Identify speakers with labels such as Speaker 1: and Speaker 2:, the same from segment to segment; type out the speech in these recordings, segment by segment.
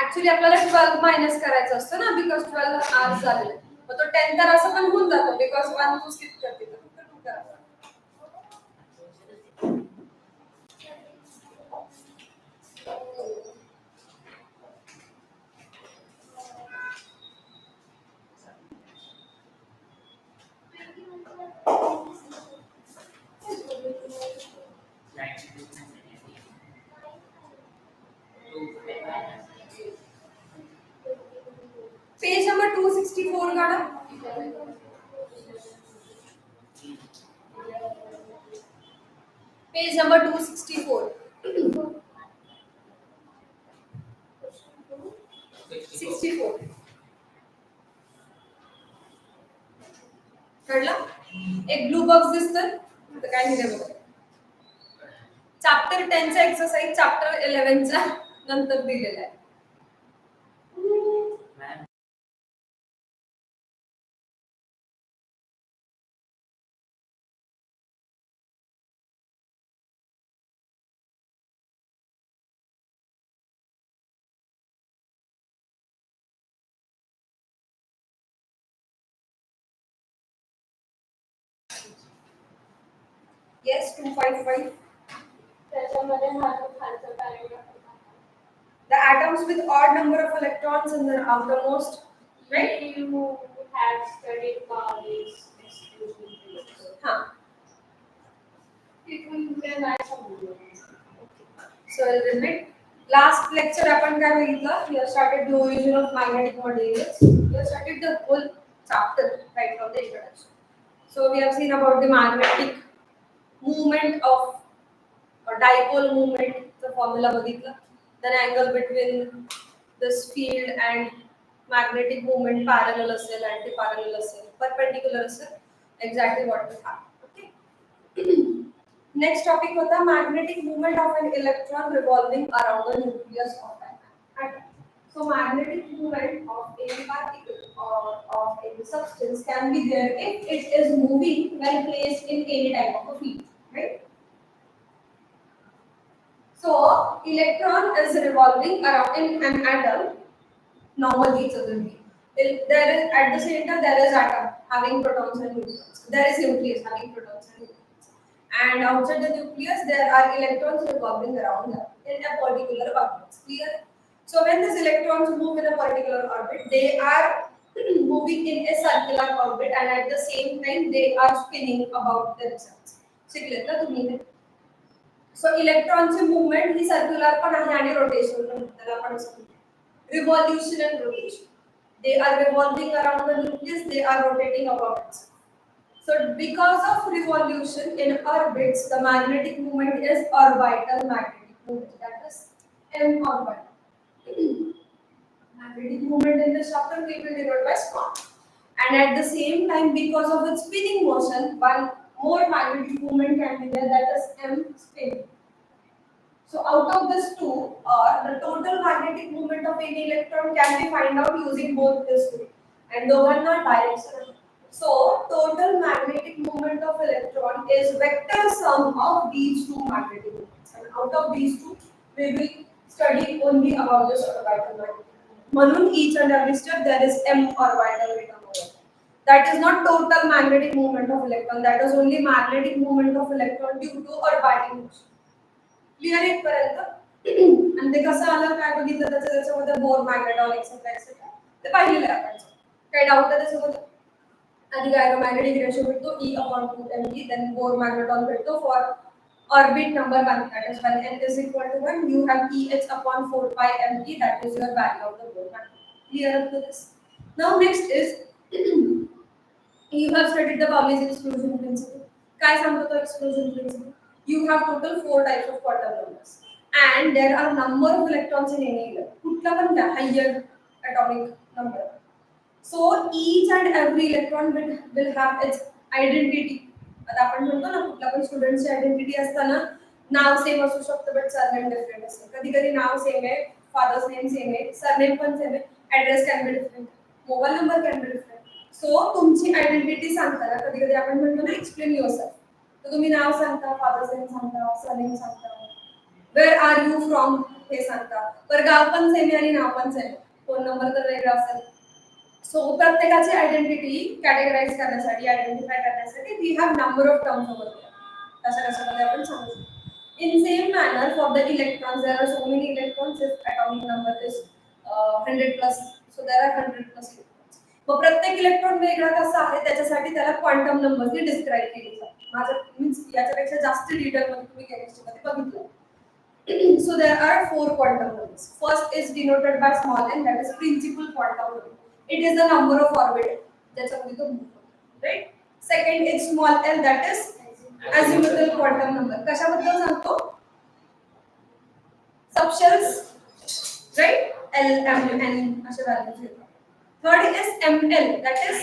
Speaker 1: Actually आपल्याला 12 minus करायचं असतं ना, बिकॉज 12 आवर्स झालेले, मग तो 10 तर असं पण होऊन जातो, बिकॉज 1 तू स्किप करते तर फक्त 2 करायचं. पेज नंबर 264 काढा. Page number 264. 64 कळलं? एक ब्लू बॉक्स दिसतं तर काय लिहिलंय बघा. चॅप्टर 10 चा एक्सरसाइज चॅप्टर 11 चा नंतर दिलेला आहे. Yes, 255. The atoms with odd number of electrons in their outermost, right?
Speaker 2: You have studied this.
Speaker 1: Huh.
Speaker 2: It will be a nice video.
Speaker 1: So I'll repeat. Last lecture आपण काय बघितलं? We have started the origin of magnetic materials. We have started the whole chapter right from the introduction. So we have seen about the magnetic movement of or dipole movement. The formula बघितलं. Then angle between this field and magnetic movement parallel असेल, anti-parallel असेल, perpendicular असेल. Exactly what we have. Okay. Next topic होता magnetic movement of an electron revolving around the nucleus of an atom. So magnetic movement of any particle or of any substance can be there if it is moving when placed in any type of a field, right? So electron is revolving around in an atom. Normally it doesn't be. There is at the center there is atom having protons and neutrons. There is nucleus having protons and neutrons. And outside the nucleus there are electrons revolving around them in a particular orbit. Clear? So when these electrons move in a particular orbit, they are moving in a circular orbit and at the same time they are spinning about themselves. सो इलेक्ट्रॉनची movement ही circular पण आहे आणि rotational पण, त्याला आपण revolution and rotation. They are revolving around the nucleus, they are rotating about it. So because of revolution in orbits, the magnetic moment is orbital magnetic moment, that is M orbital. Magnetic moment in this chapter we will denote by small. And at the same time, because of its spinning motion, one more magnetic moment can be there, that is M spin. So out of this two, or the total magnetic moment of any electron can be found out using both these two, and the one not directional. So total magnetic moment of electron is vector sum of these two magnetic moments, and out of these two, we will study only about this orbital magnetic moment. Manun each and every step there is M orbital written over. That is not total magnetic moment of electron. That is only magnetic moment of electron due to orbiting motion. Clear इथपर्यंत. आणि ते कसं आलं काय बघितलं त्याच्यामध्ये bore मॅग्नेटॉन etcetera etcetera ते पाहिलेलं आहे आपण. काही डाऊट आहे त्याच्यामध्ये? आधी गायरोमॅग्नेटिक रेशो भेटतो E/2mg, देन बोर मॅग्नेटॉन भेटतो for orbit number 1, that is when n is equal to 1, you have EH/4 pi mg, that is your value of the bohr magnet. Clear up to this? Now next is you have studied the Pauli's exclusion principle. काय सांगतो तो exclusion principle? You have total 4 types of quantum numbers, and there are number of electrons in any electron. कुठला पण त्या higher atomic number. So each and every electron will have its identity. आता आपण म्हणतो ना कुठला पण स्टुडंटची आयडेंटिटी असताना नाव सेम असू शकतं बट सरनेम डिफरंट असेल. कधी कधी नाव सेम आहे, फादर्स नेम सेम आहे, सरनेम पण सेम आहे, address can be different, mobile number can be different. So तुमची आयडेंटिटी सांगताना कधी कधी आपण म्हणतो ना एक्सप्लेन युअरसेल्फ, तर तुम्ही नाव सांगता, फादर्स नेम सांगता, सरनेम सांगता, वेअर आर यू फ्रॉम हे सांगता, तर गाव पण सेम आहे आणि नाव पण सेम, फोन नंबर तर वेगळा असेल. सो प्रत्येकाची आयडेंटिटी कॅटेगराइज करण्यासाठी, आयडेंटिफाय करण्यासाठी we have number of terms over there. तशा कशामध्ये आपण सांगू शकतो. In same manner for the electrons there are so many electrons, if atomic number is 100 plus, so there are 100 plus electrons. मग प्रत्येक इलेक्ट्रॉन वेगळा कसा आहे त्याच्यासाठी त्याला क्वांटम नंबर्सनी डिस्क्राइब केली जाते. माझं मीन्स याच्यापेक्षा जास्त डिटेलमध्ये तुम्ही केमिस्ट्रीमध्ये बघितलं. So there are 4 quantum numbers. First is denoted by small n, that is principal quantum number. It is the number of orbit त्याच्यामध्ये तो right. Second is small l, that is azimuthal quantum number. कशाबद्दल सांगतो? Subshells, right? L, M, N अशा values येतात. Third is ml, that is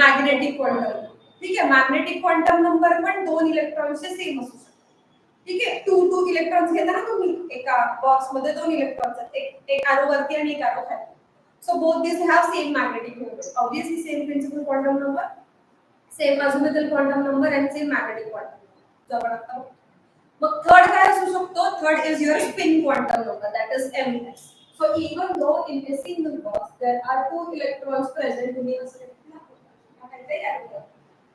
Speaker 1: magnetic quantum. ठीक आहे, magnetic quantum number पण दोन इलेक्ट्रॉनचे सेम असू शकतात. ठीक आहे, 2 इलेक्ट्रॉन्स घेता ना तुम्ही एका बॉक्स मध्ये, 2 इलेक्ट्रॉन्स आहेत, एक एरो वरती आणि एक एरो खाली. So both these have same magnetic moment. Obviously same principal quantum number, same azimuthal quantum number and same magnetic quantum number. But third काय असू शकतो? Third is your spin quantum number, that is ms. So even though in a single box there are 2 electrons present in a single,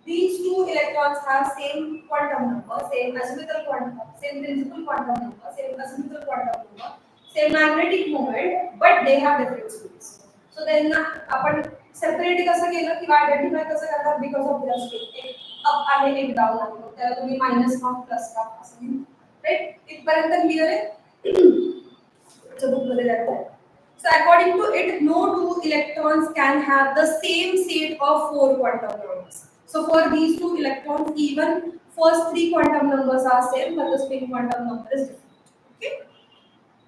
Speaker 1: these 2 electrons have same quantum number, same azimuthal quantum, same principal quantum number, same azimuthal quantum number, same magnetic moment, but they have different spins. So then आपण separate कसं केलं किंवा identify कसं करणार? Because of their spin. एक up आहे एक down आहे, त्याला तुम्ही मायनस हाफ प्लस हाफ असं म्हणू, राईट? इथपर्यंत क्लिअर आहे? बुकमध्ये द्यायचं आहे. So according to it, no 2 electrons can have the same set of 4 quantum numbers. So for these 2 electrons, even first 3 quantum numbers are same, but the spin quantum number is different. Okay?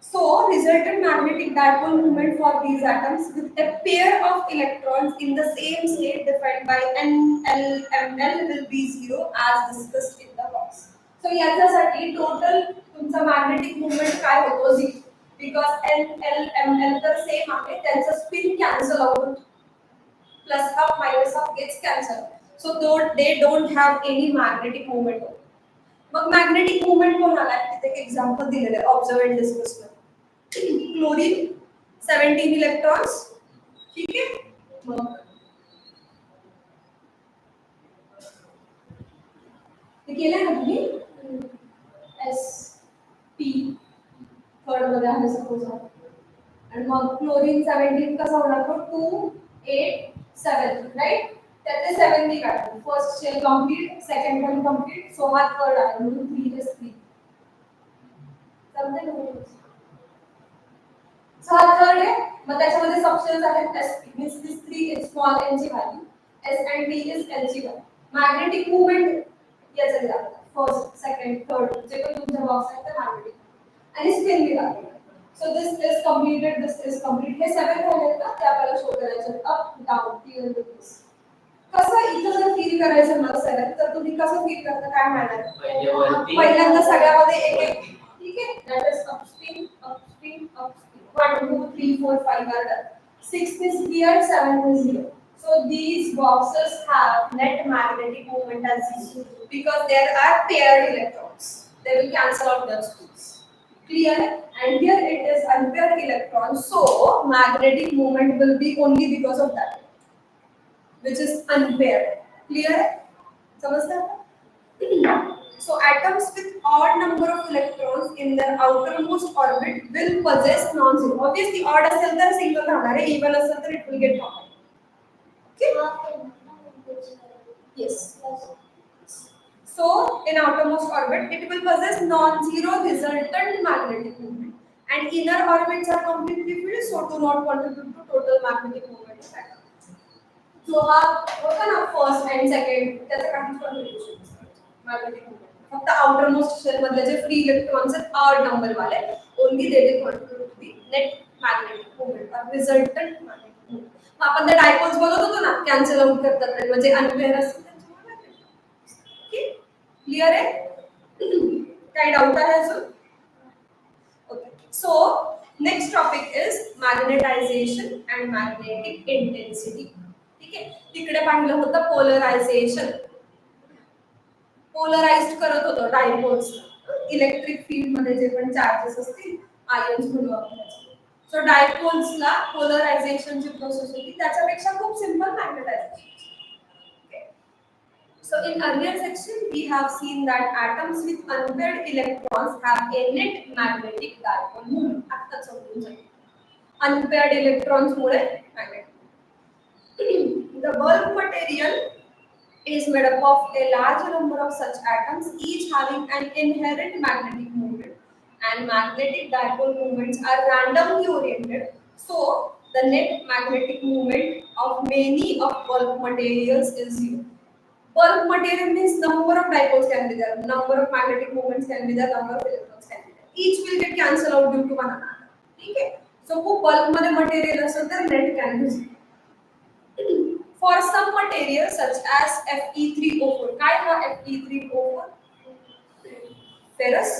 Speaker 1: So resultant magnetic dipole moment for these atoms with a pair of electrons in the same state defined by N, L, ML will be 0 as discussed in the box. So याच्यासाठी total तुमचा magnetic movement काय होतो? 0. Because N, L, ML तर same आहे, त्यांचा spin cancel out होतो. Plus half minus half gets cancel. So they don't have any magnetic movement. मग magnetic movement कोणाला आहे? तिथे एक एक्झाम्पल दिलेलं आहे, observe and discuss. Chlorine 17 electrons. ठीक आहे, मग ते केलंय ना तुम्ही? एस पी थर्ड मध्ये आहे सपोज, आणि मग क्लोरीन 17 कसा होणार? तो 2 8 7, राईट? त्यातले 7 मी काढले. First shell complete, second one complete, so हा थर्ड आहे म्हणून 3 is 3. समजेल का? So हा थर्ड आहे. मग त्याच्यामध्ये सबशेल्स आहेत sp means this 3 small n ची value, s and p is l ची व्हॅल्यू. मॅग्नेटिक मूवमेंट याचं दिला फर्स्ट सेकंड थर्ड जे पण तुमच्या बॉक्स आहेत ते मॅग्नेटिक आणि स्पिन दिला. So this is completed, this is complete. हे 7 झाले ना ते आपल्याला शो करायचे up down clear with this. कसं इथं जर फील करायचं मला 7 तर तुम्ही कसं फील करता काय माहिती पहिल्यांदा सगळ्यामध्ये एक एक ठीक आहे. That is up spin up spin up spin. 1 2 3 4 5 are done. 6 is here, 7 is here. So these boxes have net magnetic moment as 0 because there are paired electrons. They will cancel out their spins. Clear? And here it is unpaired electrons. So magnetic moment will be only because of that, which is unpaired. Clear? समजलं? So atoms with odd number of electrons in their outermost orbit will possess non-zero. Obviously, odd असेल तर single राहणार आहे, even असेल तर it will get common. Okay? Yes. So in outermost orbit, it will possess non-zero resultant magnetic moment, and inner orbits are completely filled, so do not contribute to total magnetic moment of atom. So हा होता ना first and second त्याचा काही contribution magnetic moment. फक्त outer most shell मधले जे free electrons आहेत odd number वाले only they will contribute to the net magnetic moment और रिझल्टंट मॅग्नेटिक मोमेंट. आपण ते डायपोल्स बघत होतो ना कॅन्सल आउट करतात म्हणजे अनपेअर असतात त्यांच्यामुळे. ओके क्लियर आहे? काही डाऊट आहे अजून? Okay so next topic is magnetisation and magnetic intensity. ठीक आहे. तिकडे पाहिलं होतं पोलरायझेशन. पोलराइज्ड करत होतो डायपोल्स इलेक्ट्रिक फील्ड मध्ये जे पण चार्जेस असतील आयन्स म्हणून वापरायचे. सो डायपोल्सला पोलरायझेशनची प्रोसेस होती त्याच्यापेक्षा खूप simple magnetisation. So in earlier section we have seen that atoms with unpaired electrons have a net magnetic dipole moment. आता समजून जाईल. Unpaired electrons Mule magnetic. The bulk material is made up of a large number of such atoms, each having an inherent magnetic moment, and magnetic dipole moments are randomly oriented. So the net magnetic moment of many of bulk materials is zero. Bulk material means number of dipoles can be there, number of magnetic moments can be there, number of electrons can be there. Each will get cancelled out due to one another. Okay? So who bulk मध्ये material असेल तर net can be zero. For some materials such as Fe3O4, काय हा Fe3O4? Ferrous,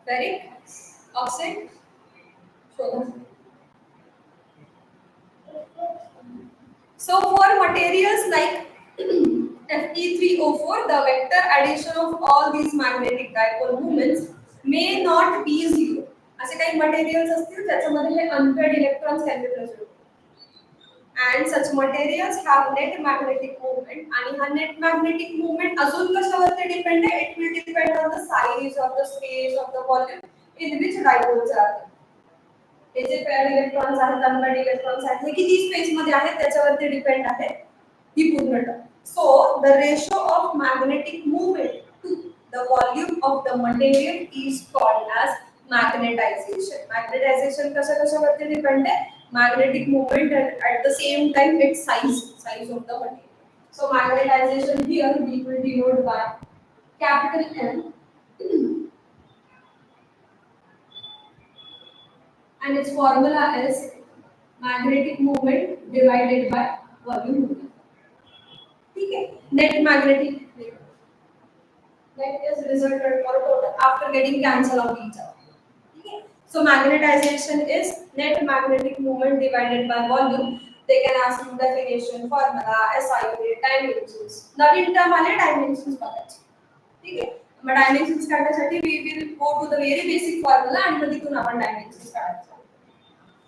Speaker 1: ferric, oxide, शोधा. So for materials like Fe3O4, the vector addition of all these magnetic dipole moments may not be zero. असे काही materials असतील ज्याच्यामध्ये हे unpaired electrons can be present. And such materials have net magnetic moment. आणि हा net magnetic moment अजून कशावरती depend आहे? It will depend on the size of the space of the volume in which dipoles are. हे जे paired electrons आहेत, unpaired electrons आहेत, हे किती space मध्ये आहेत त्याच्यावरती डिपेंड आहे ही पूर्ण term. So the ratio of magnetic moment to the volume of the material is called as magnetization. Magnetization कशावरती डिपेंड आहे? Magnetic moment and at the same time its size of the material. So magnetization here we will denote by capital M and its formula is magnetic moment divided by volume. ठीक है. Net magnetic net is resultant or total after getting cancel out each other. ठीक है. So magnetization is net magnetic moment divided by volume. They can ask you definition, formula, SI unit, dimensions. Naveen term आले dimensions बघायचे. ठीक है. मग dimensions काढण्यासाठी we will go to the very basic formula and मग तिथून आपण dimensions काढायचे.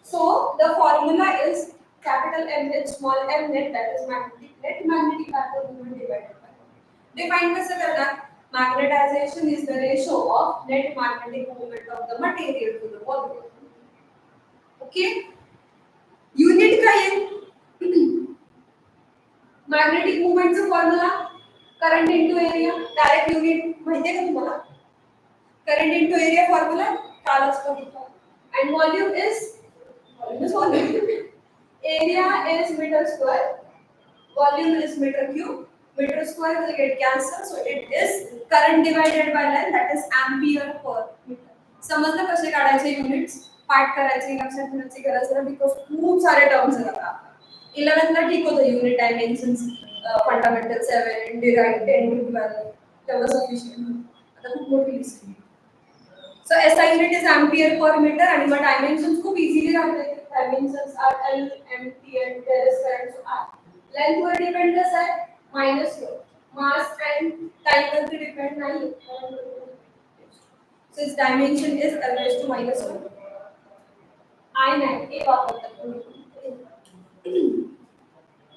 Speaker 1: So the formula is capital M H small m net, that is net magnetic dipole moment divided by. Define कैसे करना? Magnetization is the ratio of net magnetic moment of the material to the volume. Okay? Unit काय आहे? Magnetic moment चा formula current into area. Direct unit माहिती आहे का तुम्हाला? Current into area formula कालच बघितला. And volume is volume. Area is meter square. Volume is meter cube. Meter square will get cancelled, so it is current divided by length, that is ampere per meter. समजलं कसे काढायचे units? पाठ करायचे, लक्षात ठेवायची गरज नाही बिकॉज खूप सारे टर्म्स आहेत आता. 11th ला ठीक होतं unit dimensions, fundamental 7, derived 10 to 12 तेवढं सफिशियंट. आता खूप मोठी लिस्ट आहे. So SI unit is ampere per meter and my dimensions खूप easily राहते. Dimensions are L, M, T and there is current so R. Length were depend कसं आहे? Minus were. Mass and time वरती depend नाही. So its dimension is L raised to minus 1. I नाही हे वापरतात.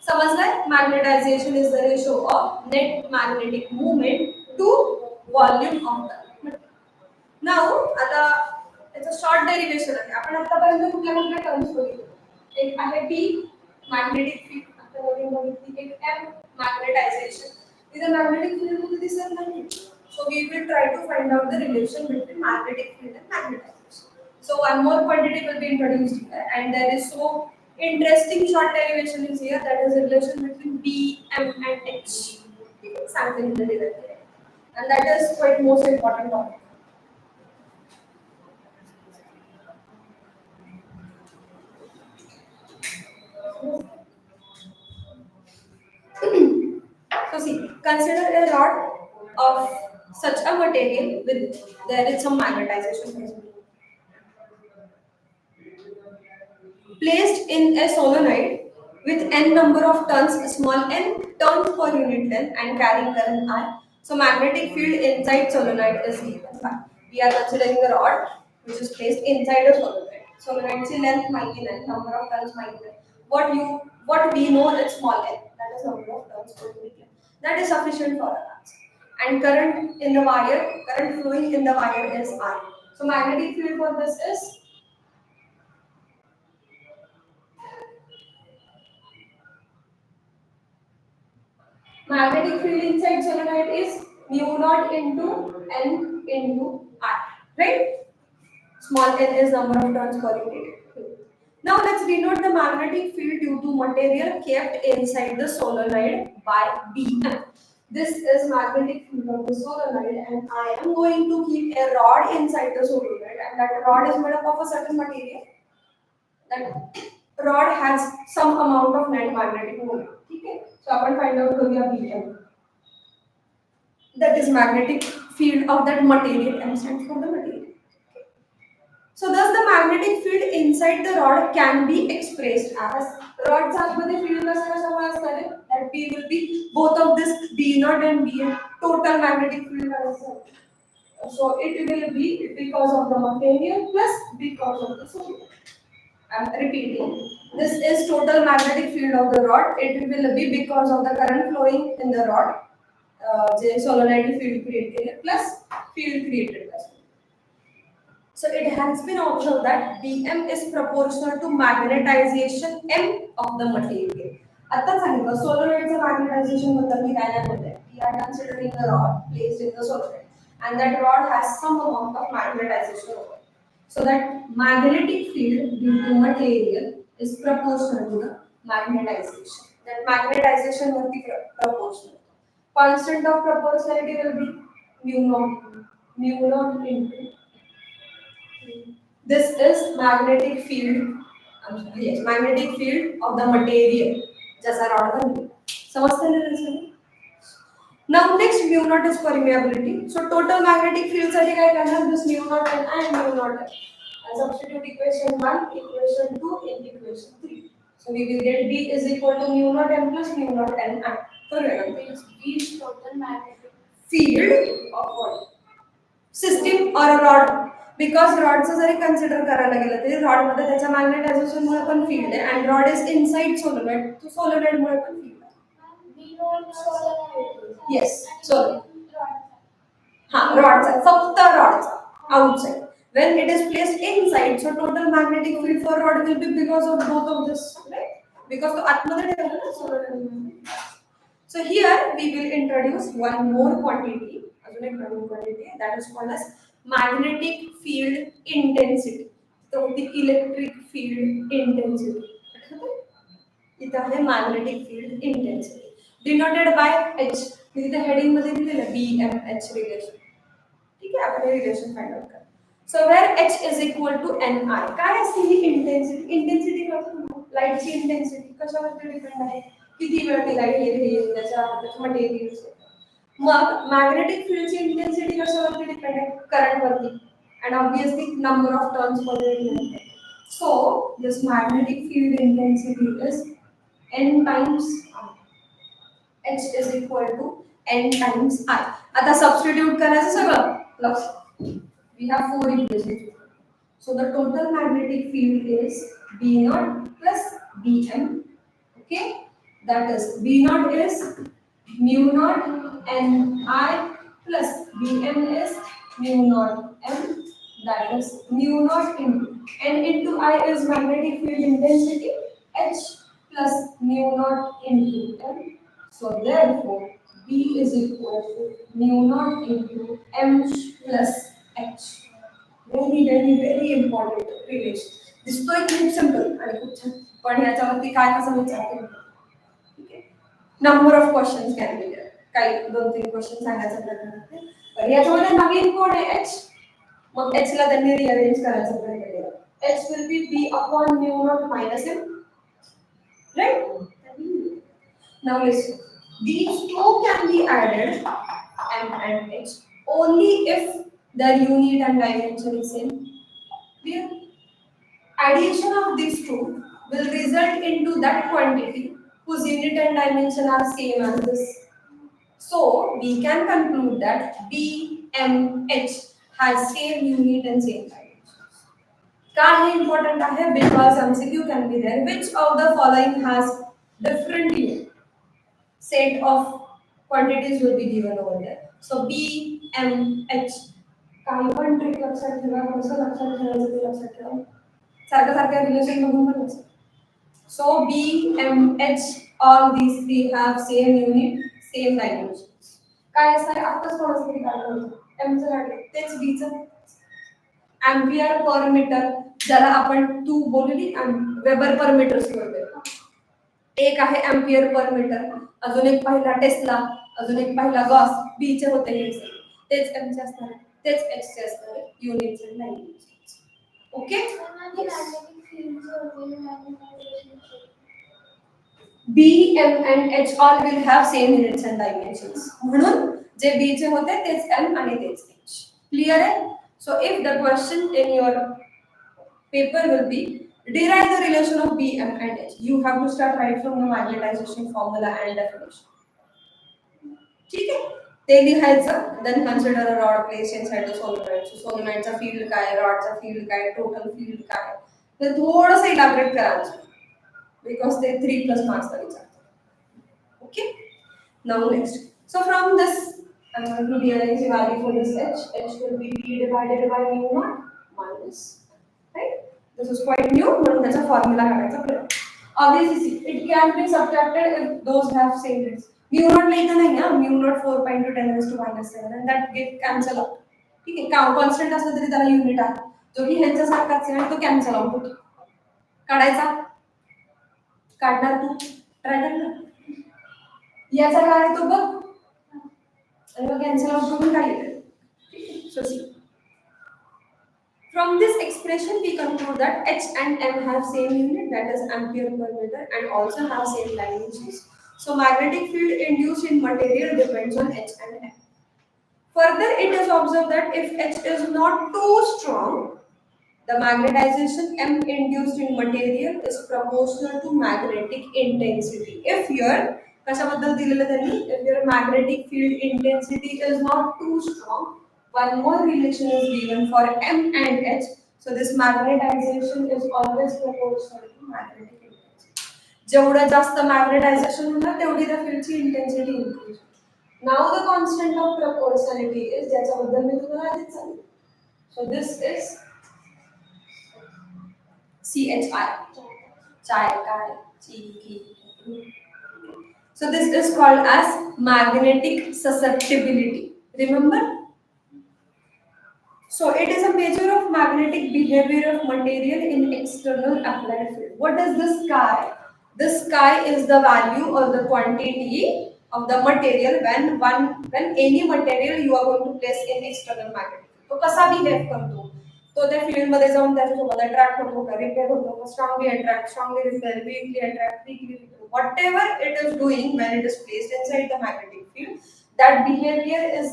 Speaker 1: समजलंय? Magnetization is the ratio of net magnetic moment to volume of the material. Now आता याचं short derivation आहे. आपण आतापर्यंत कुठल्या कुठल्या टर्म्स बघितले? एक आहे B मॅग्नेटिक फील्ड, आता नवीन बघितली एक M मॅग्नेटायझेशन. इथे मॅग्नेटिक फील्ड मध्ये दिसत नाही. So we will try to find out the relation between magnetic field and magnetization. So one more quantity will be introduced here and there is so interesting short derivation is here, that is the relation between B, M and H. Something in the derivation. And that is quite most important topic. So see, consider a rod of such a material with there is some magnetization present. Placed in a solenoid with n number of turns, small n turns per unit length and carrying current I. So magnetic field inside solenoid is given by. We are considering a rod which is placed inside a solenoid. Solenoid's length might be n, number of turns might be n. What we know is small n, that is number of turns per unit length. That is sufficient for us. And current in the wire, current flowing in the wire is I. So magnetic field for this is magnetic field inside solenoid is mu naught into n into I, right? Small n is number of turns per unit. Now let's denote the magnetic field due to material kept inside the solenoid by Bm. This is magnetic field of the solenoid and I am going to keep a rod inside the solenoid and that rod is made up of a certain material. That rod has some amount of net magnetic moment. Okay? So I will find out Bm. That is magnetic field of that material. M stands for the material. So thus the magnetic field inside the rod can be expressed as rod मध्ये field कशामुळे असणार आहे? That P will be both of this B0 and Bn total magnetic field असणार. So it will be because of the material plus because of the solenoid. I am repeating. This is total magnetic field of the rod. It will be because of the current flowing in the rod. Solenoid field created plus field created plus. So it has been observed that Bm is proportional to magnetization M of the material. आता सांगितलं solenoidचं magnetization बद्दल मी काय नाही बोलते. We are considering the rod placed in the solenoid and that rod has some amount of magnetization over it. So that magnetic field due to material is proportional to the magnetization. That magnetization will be proportional. Constant of proportionality will be mu naught into. This is magnetic field. Yes, magnetic field of the material. जैसा rod का mu. समझते हैं ना? Now next mu naught is permeability. So total magnetic field साठी काय करणार? This mu naught and mu naught. And substitute equation 1, equation 2, in equation 3. So we will get B is equal to mu naught m plus mu naught n. Correct.
Speaker 2: B is total magnetic
Speaker 1: field of what? System or a rod. Because rod zari consider करायला गेलं तरी rod मध्ये त्याच्या magnetization मुळे पण field आहे and rod is inside solenoid, तो solenoid मुळे पण field आहे. Yes, solenoid. हाँ, rod चा, फक्त rod चा, outside. When it is placed inside, so total magnetic field for rod will be because of both of this, right? Because तो आतमध्ये ठेवलं ना solenoid. So here we will introduce one more quantity, अजून एक नवीन quantity that is called as magnetic field intensity. तो होती electric field intensity इथं आहे magnetic field intensity denoted by H मी तिथे हेडिंग मध्ये दिलेलं BMH रिलेशन ठीक आहे आपण हे रिलेशन फाइंड आउट करा so where H is equal to NI काय असते ही इंटेन्सिटी कळतं लाईटची इंटेन्सिटी कशावरती डिपेंड आहे किती वेळ ती लाईट येते त्याच्या मटेरियल मग मॅग्नेटिक फील्डची इंटेन्सिटी कशावरती डिपेंड आहे करंट वरती and obviously number of turns per radian. So this magnetic field intensity is n times I. H is equal to n times I. आता substitute करायचं सगळं लक्ष. We have four equations. So the total magnetic field is B naught plus Bm. Okay, that is B naught is mu naught n I plus Bm is mu naught m. That is mu naught into n into I is magnetic field intensity H plus mu naught into m. So therefore B is equal to mu naught into m plus H. Very important relation. दिसतोय खूप simple आणि खूप छान पण याच्यावरती काय कसं विचारते ठीक आहे number of questions can be there काही 2-3 क्वेश्चन सांगायचा प्रयत्न करते पण याच्यामध्ये नवीन कोड आहे H मग H ला त्यांनी रिअरेंज करायचा प्रयत्न केला H will be B upon mu naught minus M right now listen these two can be added M and H only if their unit and dimension is same clear addition of these two will result into that quantity whose unit and dimension are same as this so we can conclude that B M H has same unit and same dimensions. Why important है? Because MCQ can be there. Which of the following has different unit? Set of quantities will be given over there. So B, M, H. काही पण trick लक्षात ठेवा कसं लक्षात ठेवायचं ते लक्षात ठेवा सारखं रिलेशन बघून पण लक्षात So B, M, H, all these three have same unit, same dimensions. काय असं आताच कोणासाठी काढलं होतं M चं काढलं तेच B चं एम्पियर पर मीटर ज्याला आपण तू बोलली वेबर पर मीटर स्क्वेअर एक आहे एम्पियर पर मीटर अजून एक पहिला टेस्ला अजून एक पहिला गॉस बी चे होते हे तेच एम चे असणार तेच एच चे असणार units and dimensions okay B, M and H all will have same units and dimensions. म्हणून जे B चे होते तेच M आणि तेच H. Clear आहे? So if the question in your paper will be derive the relation of B, M and H. You have to start right from the magnetization formula and definition. ठीक आहे? ते लिहायचं then consider a rod placed inside the solenoid. So solenoid चा field काय, rod चा field काय, total field काय. तर थोडंसं elaborate करायचं. Because they 3 plus marks are exact. Okay. Now next. So from this, I'm going to rearrange the value for this H. H will be B divided by mu naught minus. Right? This is quite new. But that's a formula. Obviously, it can be subtracted if those have same units. Mu naught like that, mu naught 4 pi into 10 raised to minus 7, and that get cancel out. Okay. Constant असलं तरी त्याला unit आहे. जो की ह्याच्या सारखाच आहे तो cancel out होतो. काढायचा काढणार तू ट्राय कर ना याचा काय आहे तो बघ आणि मग कॅन्सल आउट करून काय येईल सो सी from this expression we conclude that H and M have same unit that is ampere per meter and also have same dimensions so magnetic field induced in material depends on H and M further it is observed that if H is not too strong the magnetization M induced in material is proportional to magnetic intensity. If your कशाबद्दल दिलेलं त्यांनी if your magnetic field intensity is not too strong, one more relation is given for M and H. So this magnetization is always proportional to magnetic intensity. जेवढं जास्त magnetization होणार तेवढी त्या फील्डची intensity increase. Now the constant of proportionality is ज्याच्याबद्दल मी तुम्हाला आधीच सांगितलं. So this is CHI. Chai, Kai, Chi, So this is called as magnetic susceptibility. Remember? So it is a measure of magnetic behavior of material in external applied field. What is this chi? This chi is the value or the quantity of the material when any material you are going to place in external magnetic field. तो कसा behave करतो? तो त्या field मध्ये जाऊन त्याच्यासोबत attract होतो का, repair होतो का, strongly attract, strongly repel, weakly attract, weakly repel. Whatever it is doing when it is placed inside the magnetic field, that behavior is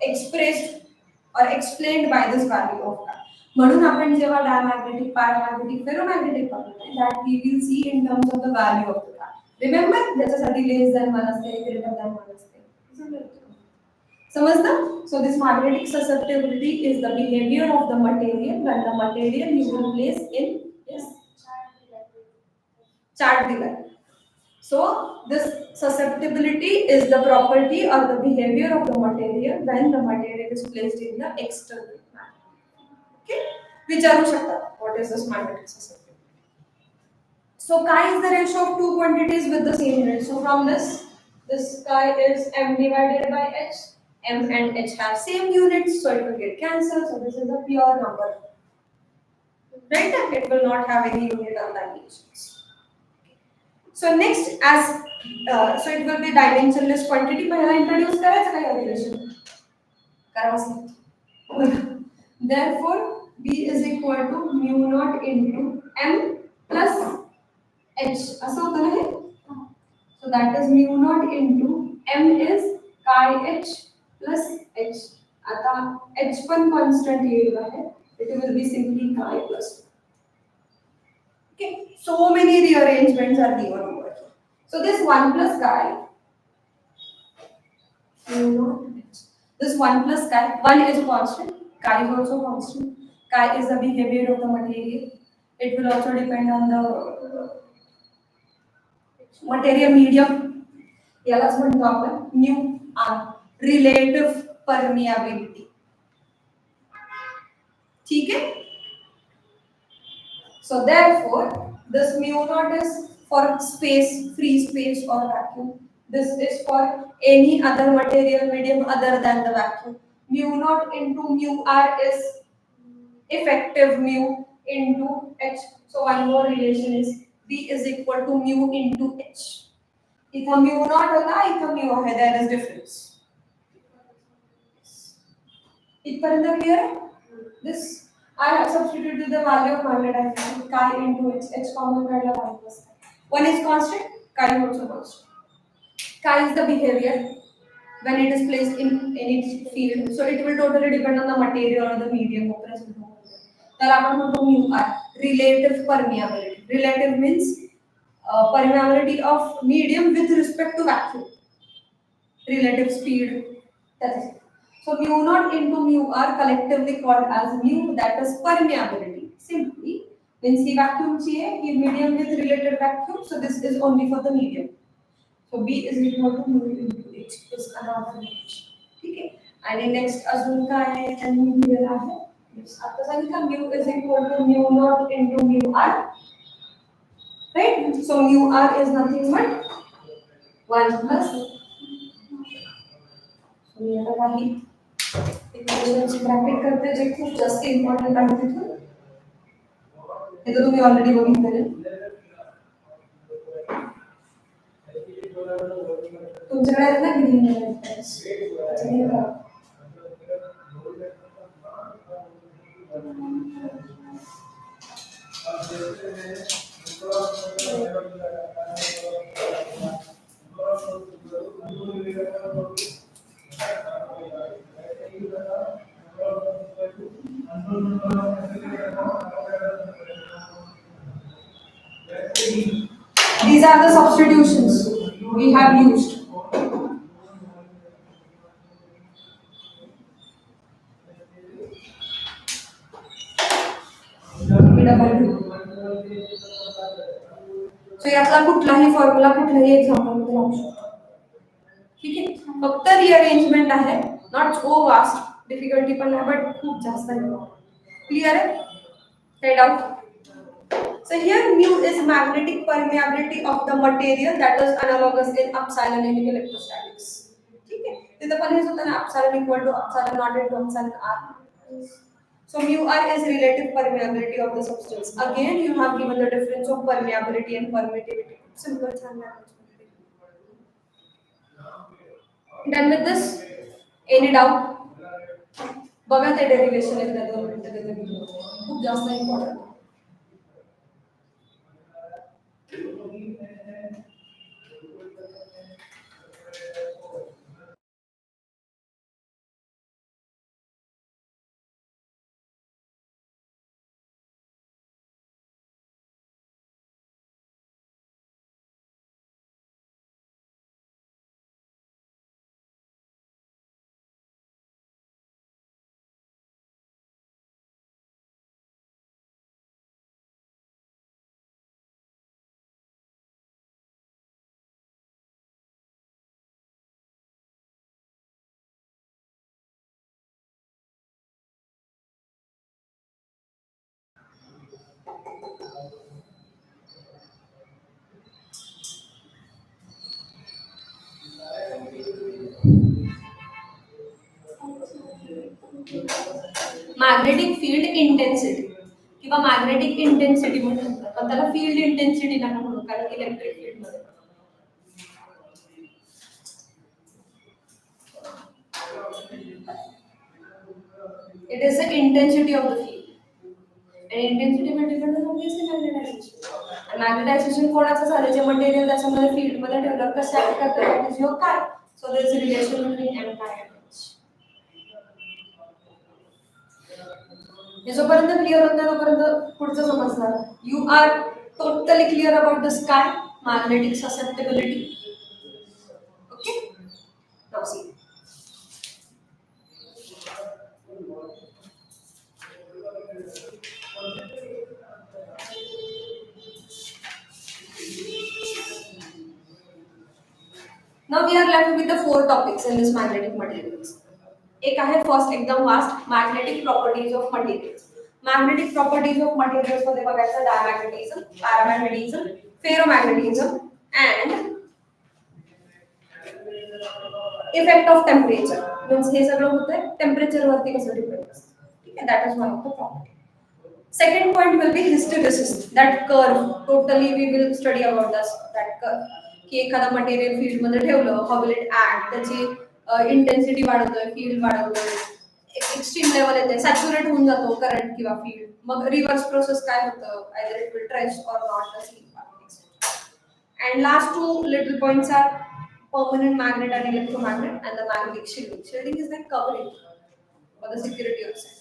Speaker 1: expressed or explained by this value of R. म्हणून आपण जेव्हा diamagnetic, paramagnetic, ferromagnetic बघतो, that we will see in terms of the value of the R. Remember, त्याच्यासाठी less than 1 असते, greater than 1 असते. समजलं? So this magnetic susceptibility is the behavior of the material when the material you will place in chart दिलाय. So this susceptibility is the property or the behavior of the material when the material is placed in the external magnet. Okay? विचारू शकता, what is this magnetic susceptibility? So chi is the ratio of two quantities with the same rate. So from this chi is m divided by h. M and h have same units, so it will get cancelled. So this is a pure number. Right? It will not have any unit on dimensions. So next, so it will be dimensionless quantity. पहला introduce करायचं काय relation? करावंच. Therefore, B is equal to mu naught into m plus h. असं होतं ना हे? So that is mu naught into m is chi h plus h. आता h पण constant येईल आहे. It will be simply chi plus. Okay, so many rearrangements are given over here. So this 1 plus chi, this 1 plus chi, 1 is constant, chi is also constant. Chi is the behavior of the material. It will also depend on the material medium. यालाच म्हणतो आपण mu r, relative permeability. ठीक है? So therefore, this mu naught is for space, free space or vacuum. This is for any other material medium other than the vacuum. Mu naught into mu r is effective mu into h. So one more relation is B is equal to mu into h. इथं mu naught होता, इथं mu है. There is difference. इथपर्यंत clear है? This I have substituted the value of magnetization chi into h common काढला 1 plus chi. 1 is constant, chi is also constant. Chi is the behavior when it is placed in any field. So it will totally depend on the material or the medium of present. त्याला आपण म्हणतो mu r, relative permeability. Relative means permeability of medium with respect to vacuum. Relative speed. That is it. So mu naught into mu r collectively called as mu, that is permeability. Simply, when see vacuum चाहिए, ये medium with related vacuum, so this is only for the medium. So B is equal to mu into h is another relation. ठीक है? आणि next अजून काय आहे त्यांनी दिलेलं आहे. Yes, आता सांगितलं mu is equal to mu naught into mu r. Right? So mu r is nothing but 1 plus. So ये आता काही इक्वेशनची ब्रॅकेट करते जे खूप जास्त इम्पॉर्टंट आहे तिथून. हे तर तुम्ही ऑलरेडी बघितलेले. तुमच्याकडे आहेत ना green These are the substitutions we have used. So यातला कुठलाही फॉर्म्युला कुठल्याही एक्झाम्पल मध्ये लावू शकतो. ठीक आहे? फक्त रिअरेंजमेंट आहे, नॉट सो वास्ट, डिफिकल्टी पण नाही बट खूप जास्त आहे. क्लियर आहे? Head out. So here mu is magnetic permeability of the material, that is analogous in epsilon in electrostatics. ठीक है? तिथं पण हेच होतं ना, epsilon equal to epsilon not into epsilon r. So mu r is relative permeability of the substance. Again, you have given the difference of permeability and permittivity. Simple language. Done with this? Any doubt? बघा ते derivation एकदा 2 मिनिटं देतो. खूप जास्त important. Magnetic field intensity किंवा magnetic intensity म्हणतात, पण त्याला फील्ड इंटेन्सिटी नका म्हणू, कारण इलेक्ट्रिक फील्ड मध्ये it is the intensity of the field and intensity will depend on obviously magnetization. and magnetization कोणाचं झालं, जे मटेरियल त्याच्यामध्ये फील्ड मध्ये ठेवलं कसं ऍक्ट करतं that is your काय. so there is a relation between m and h. हे जोपर्यंत clear होत नाही तोपर्यंत पुढचं समजणार. You are totally clear about the sky magnetic susceptibility. Okay, now see. Now we are left with the 4 topics in this magnetic materials. एक आहे first एकदम vast, magnetic properties of materials. Magnetic properties of materials मध्ये बघायचं diamagnetism, paramagnetism, ferromagnetism and effect of temperature. Means हे सगळं होतंय temperature वरती कसं डिपेंड असतं. ठीक आहे, that is one of the property. Second point will be hysteresis, that curve. Totally we will study about that curve. की एखादा मटेरियल फील्ड मध्ये ठेवलं, how will it act, त्याची इंटेन्सिटी वाढवतोय, फील्ड वाढवतोय, एक्स्ट्रीम लेवल येते, saturate होऊन जातो current किंवा field, मग reverse process काय होतं, either it will trench or not the same path. And last 2 little points are permanent magnet and electromagnet and the magnetic shielding. Shielding is like covering for the security of cell.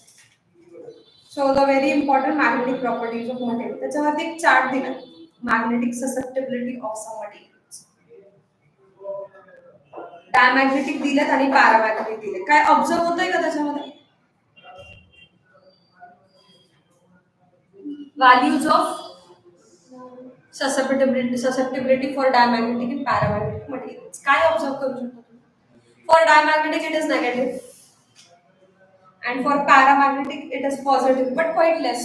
Speaker 1: So the very important magnetic properties of material. त्याच्यामध्ये एक chart दिला, magnetic susceptibility of some materials. Diamagnetic दिलेत आणि paramagnetic दिले. काय observe होतंय का त्याच्यामध्ये? Values of susceptibility for diamagnetic and paramagnetic materials. काय ऑब्झर्व करू शकतो तुम्ही? For diamagnetic it is negative. And for paramagnetic it is positive but quite less.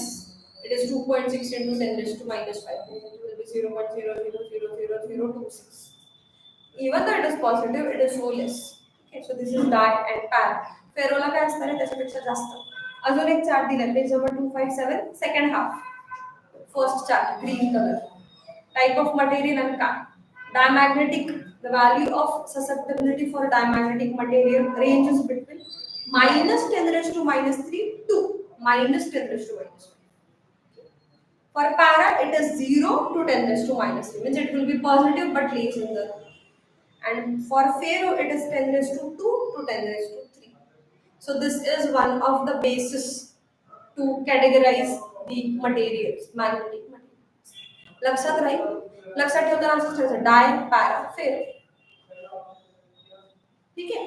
Speaker 1: It is 2.6 into 10 raised to minus 5. It will be 0.00000026. Even though it is positive, it is so less. Okay, so this is di and para. फेरोला काय असणार आहे त्याच्यापेक्षा जास्त. अजून एक chart दिलाय page number 257 second half. First chart green colour. Type of material and काय. Diamagnetic, the value of susceptibility for diamagnetic material ranges between minus 10 raised to minus 3 to minus 10 raised to minus 5. For para, it is 0 to 10 raised to minus 3. Means it will be positive but lays in the. And for ferro, it is 10 raised to 2 to 10 raised to 3. So this is one of the basis to categorize the materials, magnetic materials. लक्षात राहील. लक्षात ठेवताना असं ठेवायचं di para फेरो. ठीक है,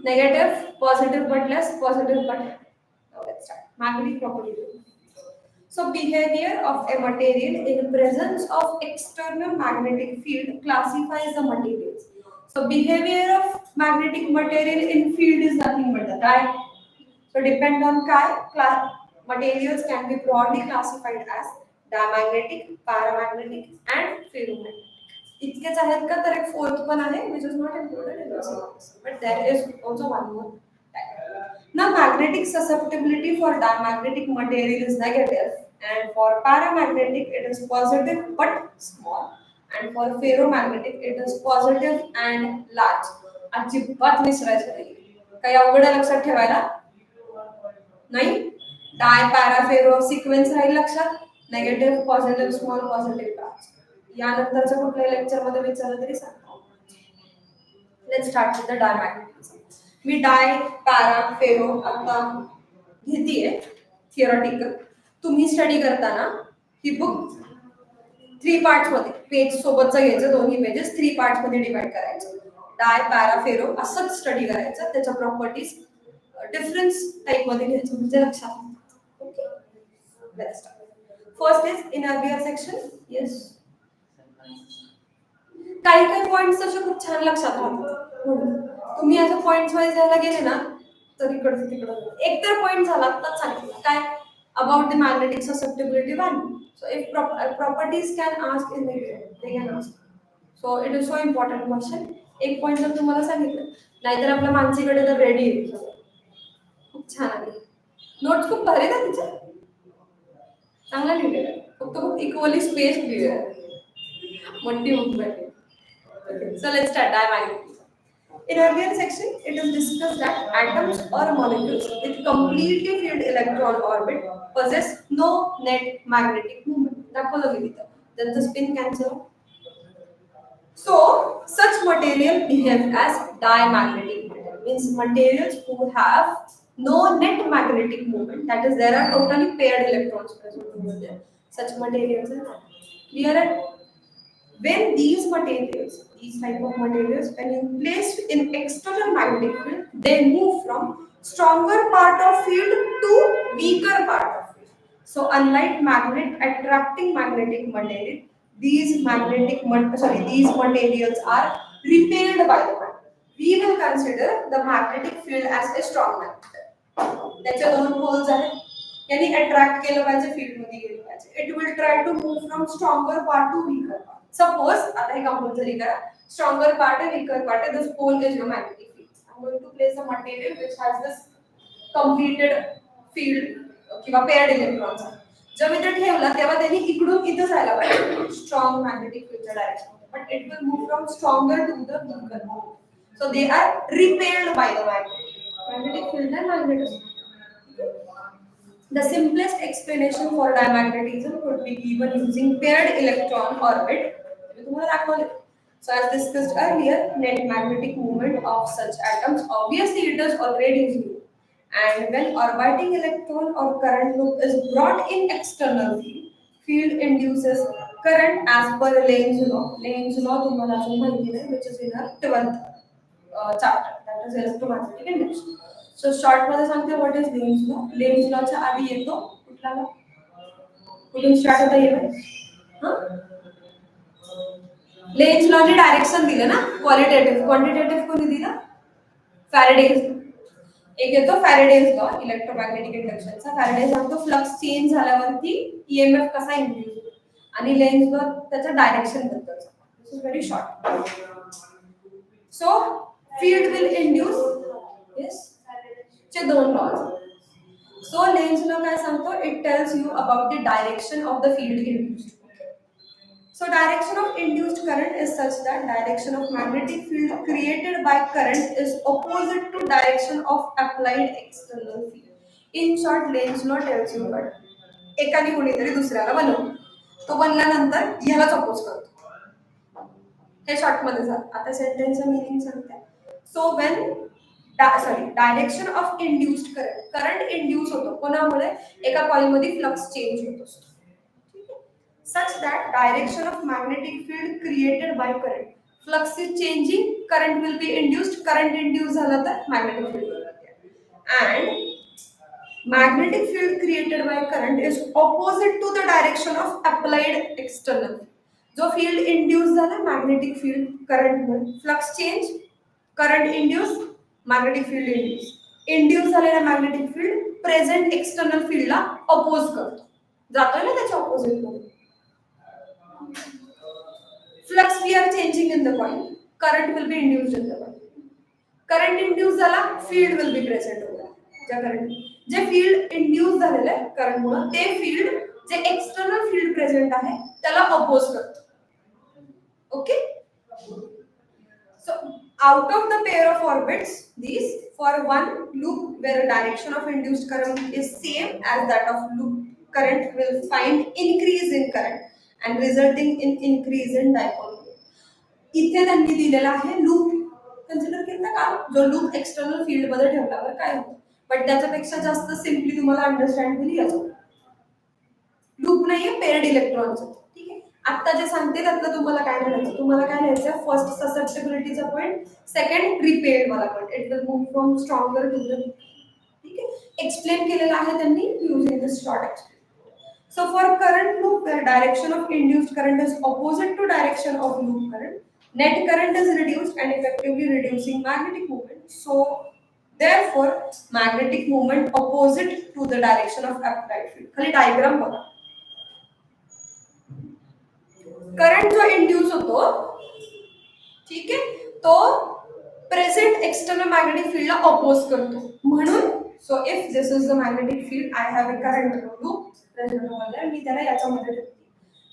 Speaker 1: negative, positive but less, positive but. Now let's start. Magnetic properties. So behavior of a material in presence of external magnetic field classifies the materials. So behavior of magnetic material in field is nothing but the chi. So depend on chi, materials can be broadly classified as diamagnetic, paramagnetic and ferromagnetic. इतकेच आहेत का तर एक fourth पण आहे which is not included in the series. But there is also one more type. Now, magnetic susceptibility for diamagnetic material is negative, and for paramagnetic it is positive but small, and for ferromagnetic it is positive and large. अजिबात विसरायचं नाही. काही अवघड आहे लक्षात ठेवायला नाही. Dia para ferro sequence राहील लक्षात. Negative positive small positive large. यानंतरच्या कुठल्याही लेक्चर मध्ये विचारलं तरी सांगा. Let's start with the diamagnetism. मी डाय पॅरा फेरो आता घेतीये थिअरॉटिकल. तुम्ही स्टडी करताना ही बुक 3 पार्ट्स मध्ये पेज सोबतचं घ्यायचं. दोन्ही पेजेस 3 पार्ट्स मध्ये डिवाइड करायचं. डाय पॅरा फेरो असंच स्टडी करायचं. त्याच्या प्रॉपर्टीज डिफरन्स टाइप मध्ये घ्यायचं म्हणजे लक्षात. Okay, let's start. First is innerwear section. Yes, काही काही पॉइंट्स असे खूप छान लक्षात राहतात. तुम्ही याचे पॉइंट्स वाईज यायला गेले ना तर इकडचं तिकडं एक तर पॉइंट झाला तर सांगितलं काय about the magnetic susceptibility value. So if properties can ask in the they can ask. So it is so important question. एक पॉइंट जर तुम्हाला सांगितलं नाहीतर आपल्या मानसीकडे तर रेडी आहे. खूप छान आहे. नोट्स खूप भारी ना तिच्या, चांगला लिहिलेला आहे. फक्त खूप इक्वली स्पेस लिहिलेला आहे. मोठी बुक आहे. So let's start diamagnetism. In earlier section, it is discussed that atoms or molecules with completely filled electron orbit possess no net magnetic moment. दाखवलं मी तिथं. त्यांचं spin cancel. So such material behave as diamagnetic material. Means materials who have no net magnetic moment. That is, there are totally paired electrons present over there. Such materials are clear. When these materials, these type of materials, when you placed in external magnetic field, they move from stronger part of field to weaker part of field. So unlike magnet attracting magnetic material, these materials are repelled by the magnet. We will consider the magnetic field as a strong magnet. त्याचे दोन poles आहेत. यानी attract केलं पाहिजे field मध्ये गेलं पाहिजे. It will try to move from stronger part to weaker part. Suppose आता हे कंपल्सरी करा. Stronger part and weaker part. This pole is your magnetic field. I'm going to place a material which has this completed field किंवा paired electrons. जर मी ते ठेवलं तेव्हा त्यांनी इकडून इथं जायला पाहिजे strong magnetic field direction. But it will move from stronger to the weaker. So they are repelled by the magnetic field and magnetism. The simplest explanation for diamagnetism could be given using paired electron orbit. So as discussed earlier, net magnetic moment of such atoms obviously it is already zero. And when orbiting electron or current loop is brought in external field, field induces current as per Lane's law. Lane's law which is in our 12th chapter, that is electromagnetic induction. So short मध्ये सांगते what is Lane's law. Lane's law च्या आधी येतो कुठला law? कुठून start होता येतो? Lens law ची डायरेक्शन दिलं ना, क्वालिटेटिव्ह. क्वांटिटेटिव्ह कोणी दिलं? फॅरेडेज. एक येतो फॅरेडेज लॉ इलेक्ट्रोमॅग्नेटिक इंडक्शनचा. फॅरेडे सांगतो फ्लक्स चेंज झाल्यावरती ईएमएफ कसा इंड्यूस होतो, आणि लेन्स लॉ त्याच्या डायरेक्शन बद्दलचा. This is very short. So field will induce yes चे दोन लॉज. सो लेन्स लॉ काय सांगतो? It tells you about the direction of the field induced. So direction of induced current is such that direction of magnetic field created by current is opposite to direction of applied external field. In short, Lane's law tells you that एकाने कोणीतरी दुसऱ्याला बनवलं, तो बनल्यानंतर ह्यालाच oppose करतो. हे short मध्ये झालं. आता सेंटेन्सचं मीनिंग सांगते. So when direction of induced current induce होतो कोणामुळे? एका कॉइल मध्ये फ्लक्स चेंज होत असतो. Such that direction of magnetic field created by current, flux is changing, current will be induced, current induced झाला तर magnetic field होईल. And magnetic field created by current is opposite to the direction of applied external. जो field induced झाला magnetic field current मुळे, flux change, current induced, magnetic field induced. Induced झालेला magnetic field present external field ला oppose करतो, जातोय ना त्याच्या opposite मध्ये. Flux we are changing in the coil, current will be induced in the coil. Current induce झाला, field will be present होणार. ज्या current जे field induce झालेलं आहे करंटमुळे ते फील्ड जे एक्सटर्नल फील्ड प्रेझेंट आहे त्याला अपोज करतो. Okay. So out of the pair of orbits, these for one loop where direction of induced current is same as that of loop current will find increase in current and resulting in increase in dipole moment. इथे त्यांनी दिलेला आहे loop consider केला का जो loop external field मध्ये ठेवल्यावर काय होतं, बट त्याच्यापेक्षा जास्त सिम्पली तुम्हाला अंडरस्टँड होईल याचं. लूप नाहीये पेअर्ड इलेक्ट्रॉनचं. ठीक आहे. आता जे सांगते त्यातलं तुम्हाला काय म्हणायचं, तुम्हाला काय लिहायचं, फर्स्ट ससेप्टिबिलिटीचा पॉइंट, सेकंड रिपेअर्ड वाला point. It will move from stronger to the. ठीक आहे. एक्सप्लेन केलेलं आहे त्यांनी using this short explain. So for current loop where direction of induced current is opposite to direction of loop current, net current is reduced and effectively reducing magnetic moment. So therefore magnetic moment opposite to the direction of applied field. खाली diagram बघा. Current जो induce होतो, ठीक आहे, तो present external magnetic फील्डला oppose करतो. म्हणून so if this is the magnetic field, I have a current loop present over there, मी त्याला याच्यामध्ये ठेवते.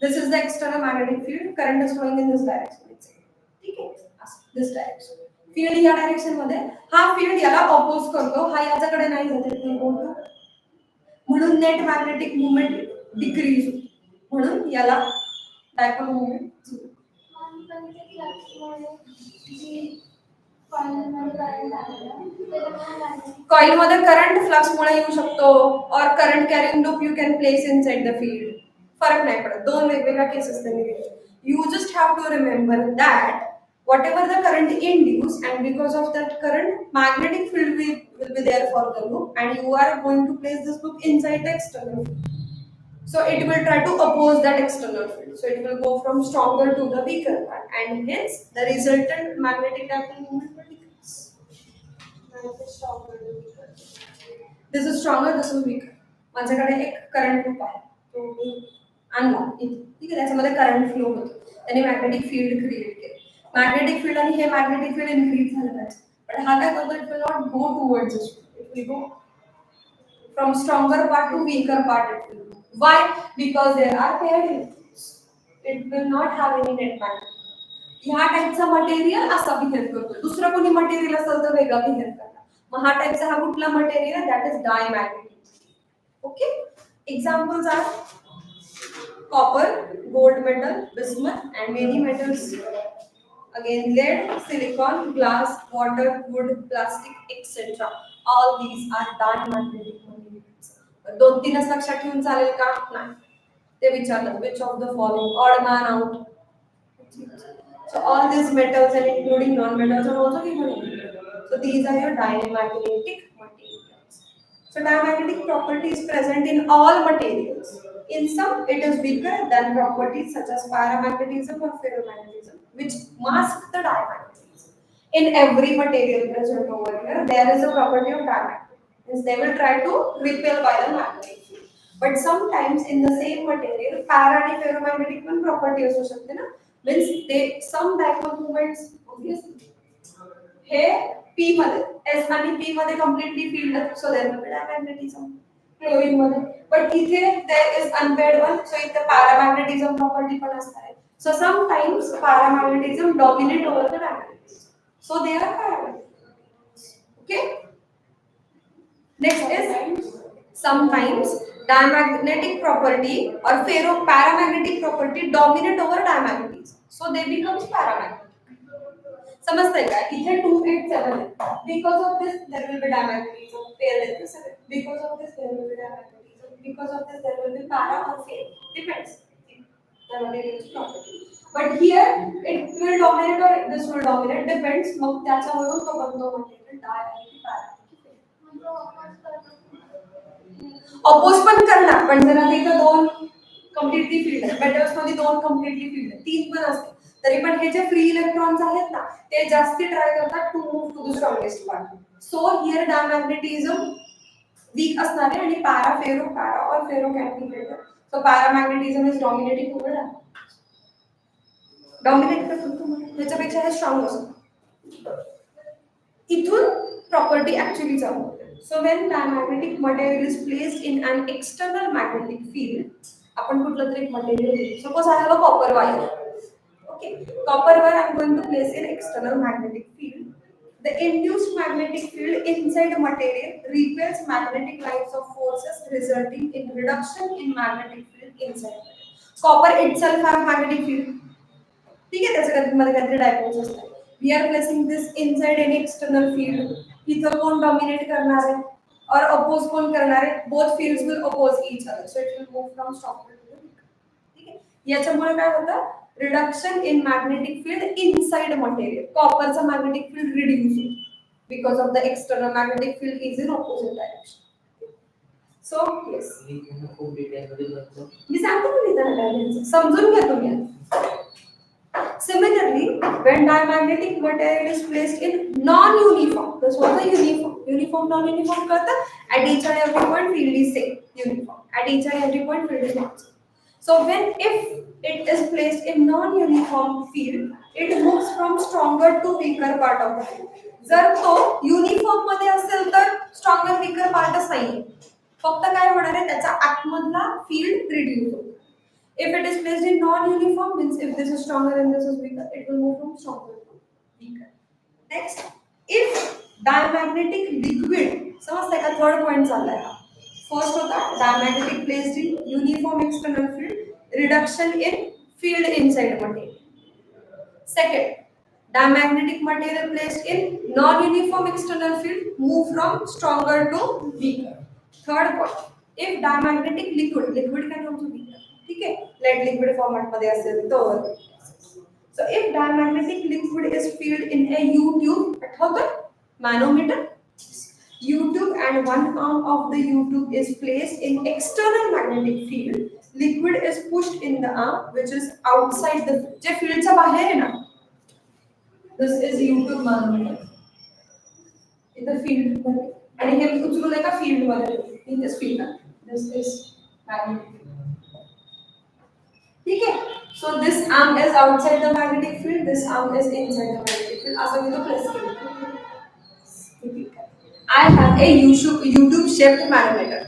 Speaker 1: This is the external magnetic field, current is flowing in this direction. ठीक आहे, this direction. Field या direction मध्ये, हा field याला अपोज करतो, हा याच्याकडे नाही जाते, म्हणून नेट मॅग्नेटिक मुवमेंट डिक्रीज होतो. म्हणून याला डायपोल मुवमेंट. कॉइल मध्ये करंट फ्लक्स मुळे येऊ शकतो, और current carrying loop you can place inside the field. फरक नाही पडत, दोन वेगवेगळ्या केसेस त्यांनी दिले. You just have to remember that whatever the current induced, and because of that current magnetic field will be there for the loop, and you are going to place this loop inside the external field. So it will try to oppose that external field. So it will go from stronger to the weaker part, and hence the resultant magnetic dipole moment will decrease. This is stronger, this is weaker. माझ्याकडे एक current loop आहे, तो मी आणला इथे. ठीक आहे, त्याच्यामध्ये current flow होतो, त्याने मॅग्नेटिक फील्ड क्रिएट केलं. मॅग्नेटिक फील्ड आणि हे मॅग्नेटिक फील्ड इन्क्रीज झालं पाहिजे, पण हा काय करतो, it will not go towards this, it will go from stronger part to weaker part. It will go. Why? Because there are paired electrons. It will not have any net magnet. ह्या टाइपचा material असा behave करतो, दुसरं कोणी material असेल तर वेगळा behave करणार. मग हा टाइपचा हा कुठला material, that is diamagnetic. Okay. Examples are copper, gold metal, bismuth, and many metals. Again, lead, silicon, glass, water, wood, plastic, etc. All these are diamagnetic materials. दोन तीनच लक्षात ठेवून चालेल का? नाही. ते विचारलं, which of the following, odd man out. So all these metals and including non-metals are also given. So these are your diamagnetic materials. So diamagnetic property is present in all materials. In some, it is weaker than properties such as paramagnetism or ferromagnetism, which mask the diamagnetism. In every material present over here, there is a property of diamagnetism. Means they will try to repel by the magnetic field. But sometimes in the same material, para and ferromagnetic one property असू शकते ना. Means they some dipole moments obviously. Hey P मध्ये, S आणि P मध्ये completely field, so there will be diamagnetism. Chlorine मध्ये, but इथे there is unpaired one, so इथे paramagnetism property पण असणार आहे. So sometimes paramagnetism dominate over the magnetism, so they are paramagnetics. Okay. Next is sometimes diamagnetic property or paramagnetic property dominate over diamagnetism, so they become paramagnetic. समजतंय का? इथे 2 8 7 आहे. Because of this there will be diamagnetism, pair is the 7. Because of this there will be diamagnetism. Because of this there will be para or pair, depends the material's property. But here it will dominate or this will dominate, depends. मग त्याच्यावरून तो बनतो material diamagnetic paramagnetic. Oppose पण करणार, पण जर आता इथं दोन कम्प्लिटली फील्ड आहे, मेटल्स मध्ये दोन कम्प्लिटली फील्ड आहे, तीन पण असते, तरी पण हे जे फ्री इलेक्ट्रॉन्स आहेत ना, ते जास्ती ट्राय करतात to move to the strongest part. So here diamagnetism weak असणार आहे आणि para और ferro can be greater. So paramagnetism is dominating over diamagnetism. Dominate करतो, ह्याच्यापेक्षा हे स्ट्रॉंग असतो. इथून property actually चालू होते. So when diamagnetic material is placed in an external magnetic field, आपण कुठलं तरी एक मटेरियल घेऊ. Suppose I have a copper wire. Okay, copper wire I'm going to place in external magnetic field. The induced magnetic field inside the material repels magnetic lines of forces, resulting in reduction in magnetic field inside material. Copper itself have magnetic field. ठीक आहे, त्याच्या मध्ये काहीतरी dipoles असतात. We are placing this inside any external field. इथं कोण dominate करणार आहे और अपोज कोण करणार आहे? Both fields will oppose each other, so it will move from stronger to weaker. ठीक आहे, याच्यामुळे काय होतं? Reduction in magnetic field inside material. कॉपरचा मॅग्नेटिक फील्ड रिड्यूस होतो because of the external magnetic field is in opposite direction. So yes, मी सांगतो तुम्ही त्याला समजून घ्या तुम्ही. Similarly, when diamagnetic material is placed in non-uniform, this was a uniform, non-uniform करता, at each and every point field is same, uniform. At each and every point field is not same. So if it is placed in non-uniform field, it moves from stronger to weaker part of the field. जर तो uniform मध्ये असेल तर stronger weaker part नाही. फक्त काय होणार आहे? त्याचा आतमधला field reduce होतो. If it is placed in non-uniform, means if this is stronger and this is weaker, it will move from stronger to weaker. Next, if diamagnetic liquid, समजते का? Third point चालला है. फर्स्ट होता diamagnetic placed in uniform external field, reduction in field inside material. Second, diamagnetic material placed in non-uniform external field, move from stronger to weaker. Third point, if diamagnetic liquid can also be, ठीक है, late liquid format मध्ये असेल तर. So if diamagnetic liquid is field in a U tube, आठवतं मॅनोमीटर, U tube, and one arm of the U tube is placed in external magnetic field. Liquid is pushed in the arm which is outside the field. जे फील्डच्या बाहेर आहे ना, this is U tube manometer. इथं field मध्ये आणि हे उचलून एका field मध्ये, in this field, this is magnetic. ठीक है, so this arm is outside the magnetic field, this arm is inside the magnetic field. असं मी तो प्लेस केलं. I have a U-tube shaped manometer.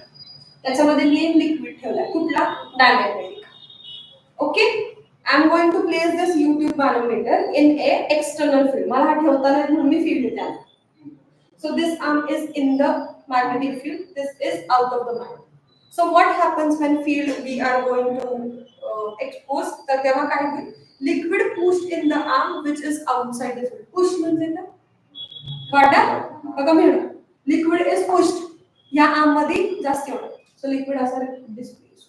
Speaker 1: त्याच्यामध्ये मी लिक्विड ठेवलाय. कुठला? Diamagnetic. Okay, I am going to place this U-tube manometer in a external field. मला हा ठेवता नाही म्हणून मी फील्ड देते. So this arm is in the magnetic field, this is out of the magnet. So what happens when field we are going to expose? तर तेव्हा काय होईल? Liquid pushed in the arm which is outside the field. Push म्हणजे काय? वाटा बघा मी liquid is pushed या arm मध्ये जास्त होणार. So liquid असा displays.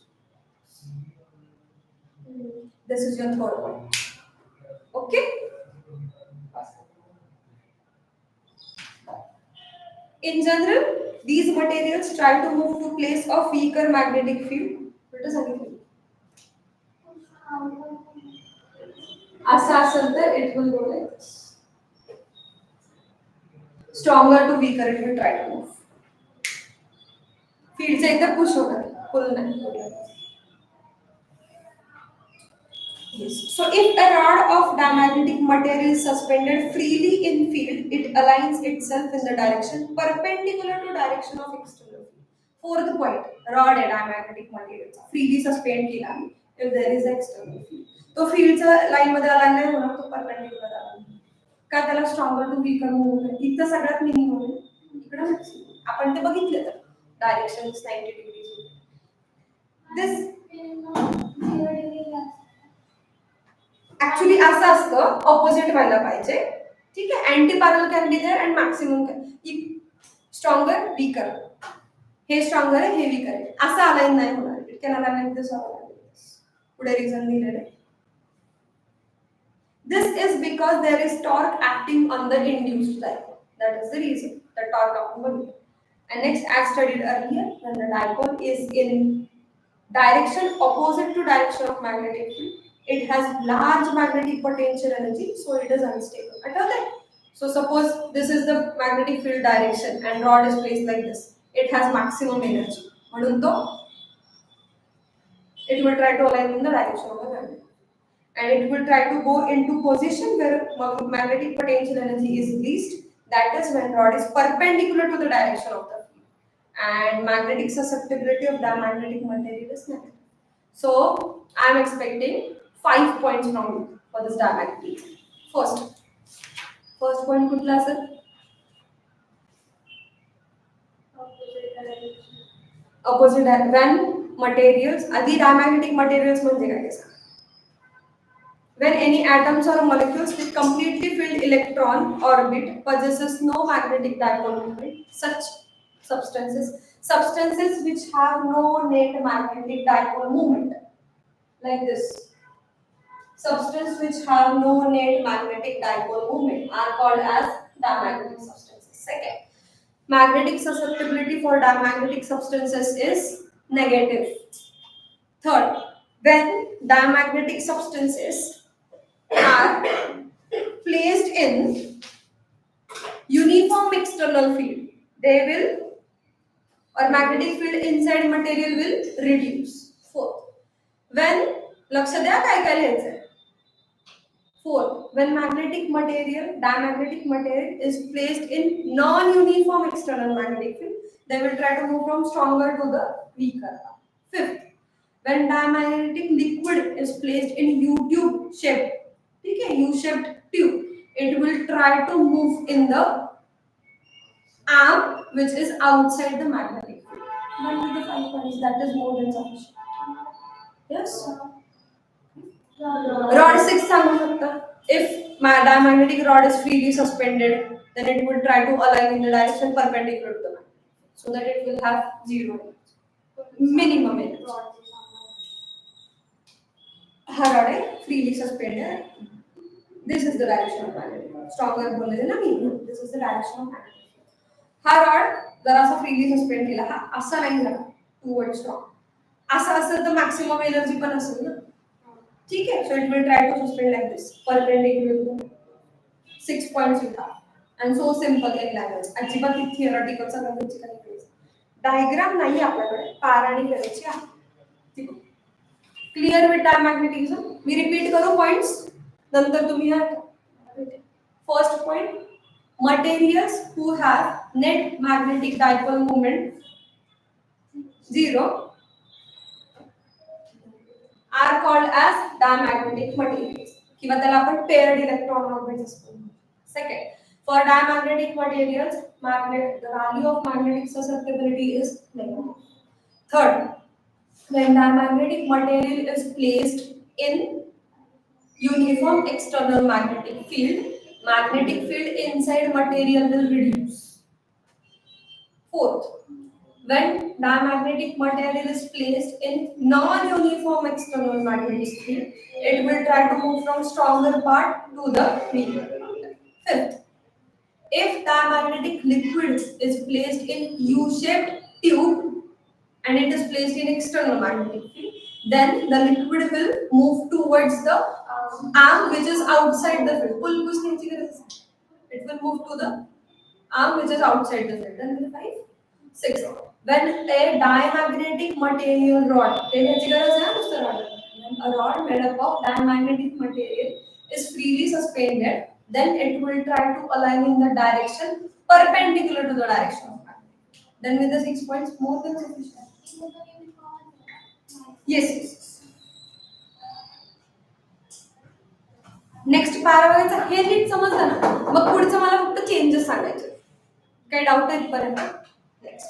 Speaker 1: This is your third point. Okay? In general, these materials try to move to place of weaker magnetic field. What is anything? Asa aseल तर it will go like this. Stronger to weaker it will try to move. Field चे इधर push होणार, pull नाही. Yes. So if a rod of diamagnetic material is suspended freely in field, it aligns itself in the direction perpendicular to direction of external field. Fourth point, rod है diamagnetic material freely suspend केला if there is external field. तो field चा line मध्ये align नाही होणार, तो perpendicular align. का त्याला stronger to weaker move होईल. इथं सगळ्यात minimum आहे, इकडे maximum. आपण ते बघितले तर direction is 90 degrees. This actually असं असतं, ऑपोजिट व्हायला पाहिजे. ठीक आहे, anti parallel can be there and maximum stronger weaker. हे स्ट्रॉंगर आहे, हे वीकर आहे, असं अलाइन नाही होणार. It can align like this or like this. पुढे रिझन दिलेलं आहे. This is because there is torque acting on the induced dipole. That is the reason the torque आपण बघू. And next, as studied earlier, when the dipole is in direction opposite to direction of magnetic field, it has large magnetic potential energy, so it is unstable. Okay? So suppose this is the magnetic field direction and rod is placed like this. It has maximum energy. म्हणून तो it will try to align in the direction of the magnet. And it will try to go into position where magnetic potential energy is least. That is when rod is perpendicular to the direction of the field, and magnetic susceptibility of diamagnetic material is negative. So I am expecting 5 points from you for this diamagnetic. First point कुठला असेल? Opposite when materials आधी diamagnetic materials म्हणजे काय सांग? When any atoms or molecules with completely filled electron orbit possesses no magnetic dipole moment, such substances which have no net magnetic dipole moment, like this. Substances which have no net magnetic dipole moment are called as diamagnetic substances. Second, magnetic susceptibility for diamagnetic substances is negative. Third, when diamagnetic substances are placed in uniform external field, they will, or magnetic field inside material will reduce. Fourth, when लक्ष द्या काय काय लिहायचंय. Fourth, when diamagnetic material is placed in non-uniform external magnetic field, they will try to move from stronger to the weaker. Fifth, when diamagnetic liquid is placed in U-tube shape, okay, U-shaped tube, it will try to move in the arm which is outside the magnetic field. One with the 5 points, that is more than sufficient. Yes? Rod 6 सांगू शकता. If diamagnetic rod is freely suspended, then it will try to align in the direction perpendicular to the magnet, so that it will have 0 minimum energy. हा rod आहे freely suspended. This is the direction of magnetic field. Stronger बोलले ना मी. This is the direction of magnetic field. हा rod जरासा freely suspend केला, हा असा नाही झाला towards strong. असा असेल तर maximum energy पण असेल ना. ठीक आहे. So it will try to suspend like this, perpendicular to 6 points you have. And so simple in language. अजिबात theoretical चा करायची काही गरज. डायग्राम नाही आपल्याकडे, पाराणी करायची आहे. ठीक आहे. Clear with diamagnetism. मी रिपीट करू पॉइंट्स, नंतर तुम्ही या. First point, materials who have net magnetic dipole moment 0 are called as diamagnetic materials, किंवा त्याला आपण paired electron orbits असतो. Second, for diamagnetic materials, the value of magnetic susceptibility is negative. Third, when diamagnetic material is placed in uniform external magnetic field, magnetic field inside material will reduce. Fourth, when diamagnetic material is placed in non-uniform external magnetic field, it will try to move from stronger part to the weaker part. Fifth, if diamagnetic liquid is placed in U-shaped tube and it is placed in external magnetic field, then the liquid will move towards the arm which is outside the field. Pull kuch nahi chahiye kaise. It will move to the arm which is outside the field. Then 5, 6. When a diamagnetic material rod, त्याची गरज आहे नुसतं rod. When a rod made up of diamagnetic material is freely suspended, then it will try to align in the direction perpendicular to the direction of magnet. Then with the 6 points, more than sufficient. Yes. Next पॅराग्राफचा हे नीट समजलं ना, मग पुढचं मला फक्त changes सांगायचे. काही डाऊट आहे पर्यंत? Next,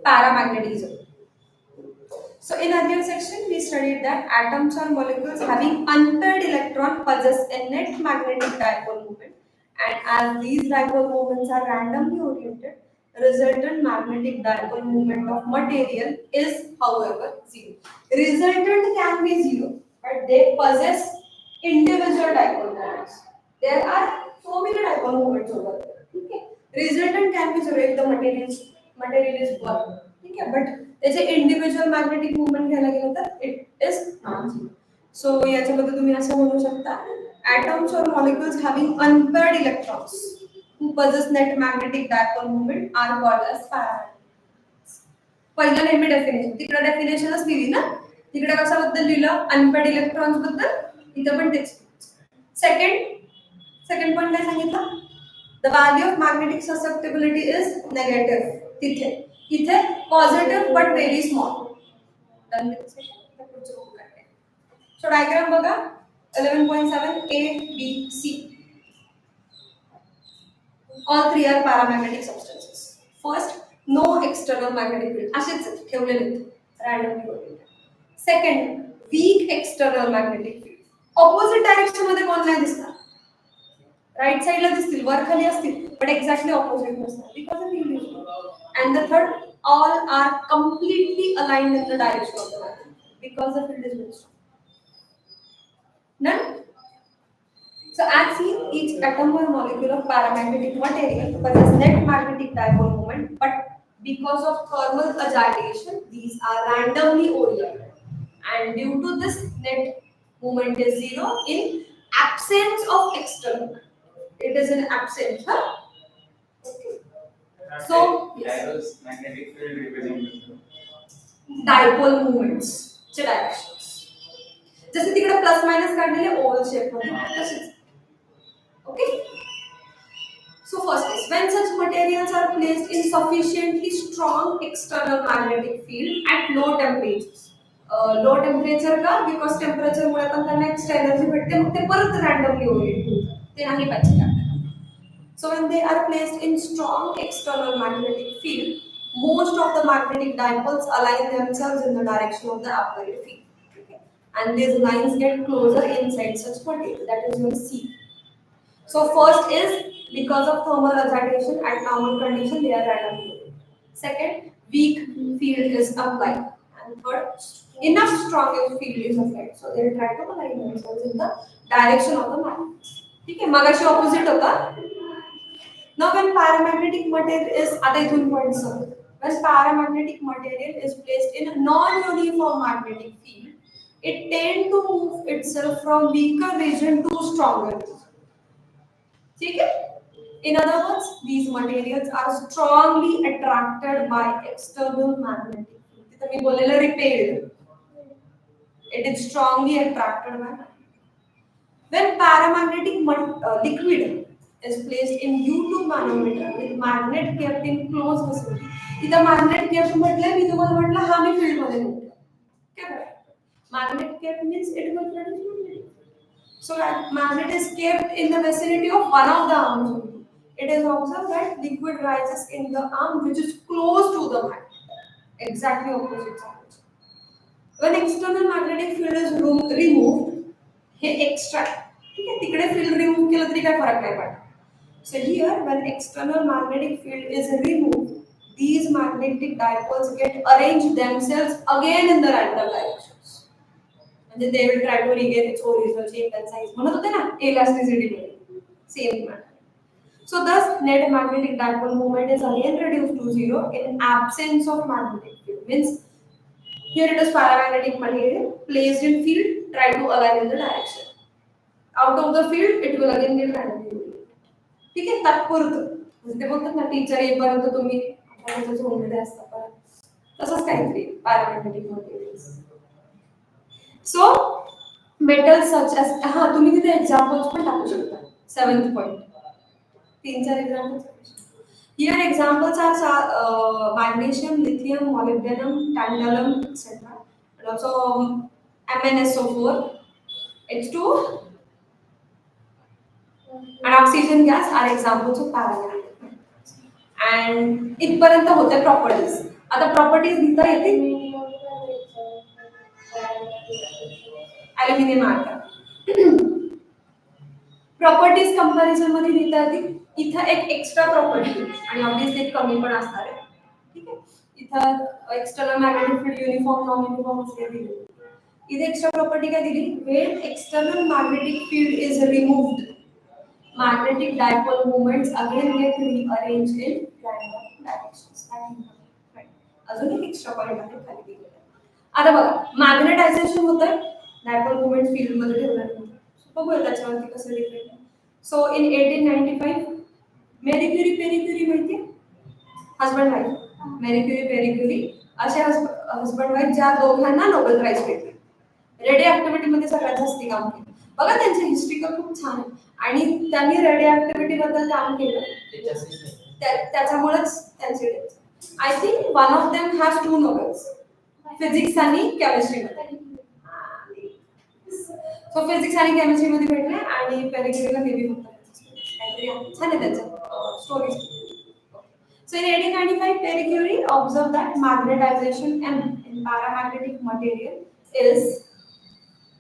Speaker 1: paramagnetism. So in earlier section we studied that atoms or molecules having unpaired electron possess a net magnetic dipole moment, and as these dipole moments are randomly oriented, resultant magnetic dipole moment of material is however 0. Resultant can be 0, but they possess individual dipole moments. There are so many dipole moments over there. Okay, resultant can be 0 if the material is one. ठीक है, but त्याचे individual magnetic movement घ्यायला गेलं तर it is non zero. सो याच्यामध्ये तुम्ही असं म्हणू शकता, atoms or molecules having unpaired electrons who possess net magnetic dipole moment are called as paramagnetics. पहिलं नेहमी डेफिनेशन, तिकडे डेफिनेशनच दिली ना, तिकडे कशाबद्दल लिहिलं, अनपेड इलेक्ट्रॉन्स बद्दल, इथं पण तेच. सेकंड, सेकंड पॉइंट काय सांगितलं, the value of magnetic susceptibility is negative. तिथे इथे positive but very small. Done with second. पुढचं बघू काय. सो डायग्राम बघा 11.7 A B C. All three are paramagnetic substances. First, no external magnetic field. असेच ठेवलेले randomly. Second, weak external magnetic field. Opposite direction मध्ये कोण नाही दिसणार. राइट साइडला दिसतील, वर खाली असतील, but exactly opposite नसणार because the field is weak. And the third, all are completely aligned in the direction of the magnet because the field is very strong. None? So as seen, each atom or molecule of paramagnetic material possesses net magnetic dipole moment, but because of thermal agitation, these are randomly oriented. And due to this, net moment is zero in absence of external. It is in absence, huh? Okay. So, yes.
Speaker 3: Magnetic field representing
Speaker 1: Dipole moments, directions. जसे तिकडे plus minus काढलेले oval shape मध्ये तसेच. Okay. So first is when such materials are placed in sufficiently strong external magnetic field at low temperatures. Low temperature का? Because temperature मुळे पण त्यांना extra energy भेटते, मग ते परत randomly oriented होतात. ते नाही पाहिजे आपल्याला. So when they are placed in strong external magnetic field, most of the magnetic dipoles align themselves in the direction of the applied field. Okay. And these lines get closer inside such material. That is your C. So first is because of thermal agitation at normal condition they are randomly oriented. Second, weak field is applied. And third, enough strong field is applied. So they will try to align themselves in the direction of the magnet. Okay, मगाशी opposite होता. Now when paramagnetic material is आता इथून point समजू. When paramagnetic material is placed in a non-uniform magnetic field, it tends to move itself from weaker region to stronger region. Okay? In other words, these materials are strongly attracted by external magnetic field. तिथे मी बोललेलं repelled. It is strongly attracted by magnet. When paramagnetic liquid is placed in U2 manometer with magnet kept in close vicinity. इथं magnet kept म्हटलं मी तुम्हाला म्हटलं हा मी field मध्ये नेतो. काय करायचं? Magnet kept means it will produce magnetic. So that magnet is kept in the vicinity of one of the arms. It is observed that liquid rises in the arm which is close to the magnet. Exactly opposite side. When external magnetic field is removed, hey extract. ठीक है, तिकडे field remove केलं तरी काय फरक नाही पडत. So here, when external magnetic field is removed, these magnetic dipoles get arranged themselves again in the random directions. And they will try to regain its original shape and size. म्हणत होते ना elasticity मध्ये same matter. So thus net magnetic dipole moment is again reduced to zero in absence of magnetic field. Means here it is paramagnetic material placed in field, try to align in the direction. Out of the field, it will again get randomly oriented. ठीक आहे, तात्पुरतं म्हणजे ते बोलतात ना teacher येईपर्यंत तुम्ही आपल्याला झोंबलेले असतात तसंच काहीतरी paramagnetic materials. So metals such as हाँ तुम्ही तिथे examples पण टाकू शकता. 7th point. 3-4 examples. Here examples are magnesium, lithium, molybdenum, tantalum, etc. And also MnSO4, H2, and oxygen gas are examples of paramagnetic. And इथपर्यंत होते properties. आता properties लिहिता येतील. Aluminium atom. Properties comparison मध्ये लिहिता येतील. इथं एक एक्स्ट्रा प्रॉपर्टी आणि ऑब्वियसली कमी पण असणार आहे. ठीक आहे, इथं external magnetic field uniform non uniform असते दिली. इथे एक्स्ट्रा प्रॉपर्टी काय दिली, when external magnetic field is removed, magnetic dipole moments again get rearranged in random directions. अजून एक एक्स्ट्रा पॉइंट आहे खाली दिलेला. आता बघा मॅग्नेटायझेशन होतं dipole moments field मध्ये ठेवल्यानंतर. बघूया त्याच्यावरती कसं डिपेंड आहे. So in 1895 मेरी क्युरी माहिती आहे, हस्बंड वाईफ मेरी क्युरी असे हस्बंड वाईफ ज्या दोघांना नोबेल प्राइज भेटले. रेडिओ ऍक्टिव्हिटी मध्ये सगळ्यात जास्त काम केलं. बघा त्यांचं हिस्ट्रिकल खूप छान आहे आणि त्यांनी रेडिओ ऍक्टिव्हिटी बद्दल काम केलं. त्याच्यामुळेच त्यांचे I think one of them has 2 nobles, physics आणि केमिस्ट्री मध्ये. सो फिजिक्स आणि केमिस्ट्री मध्ये भेटले आणि पेरिक्युरीला नेहमी होतं काहीतरी छान आहे त्यांचं stories. So in 1895, Pierre Curie observed that magnetization in paramagnetic material is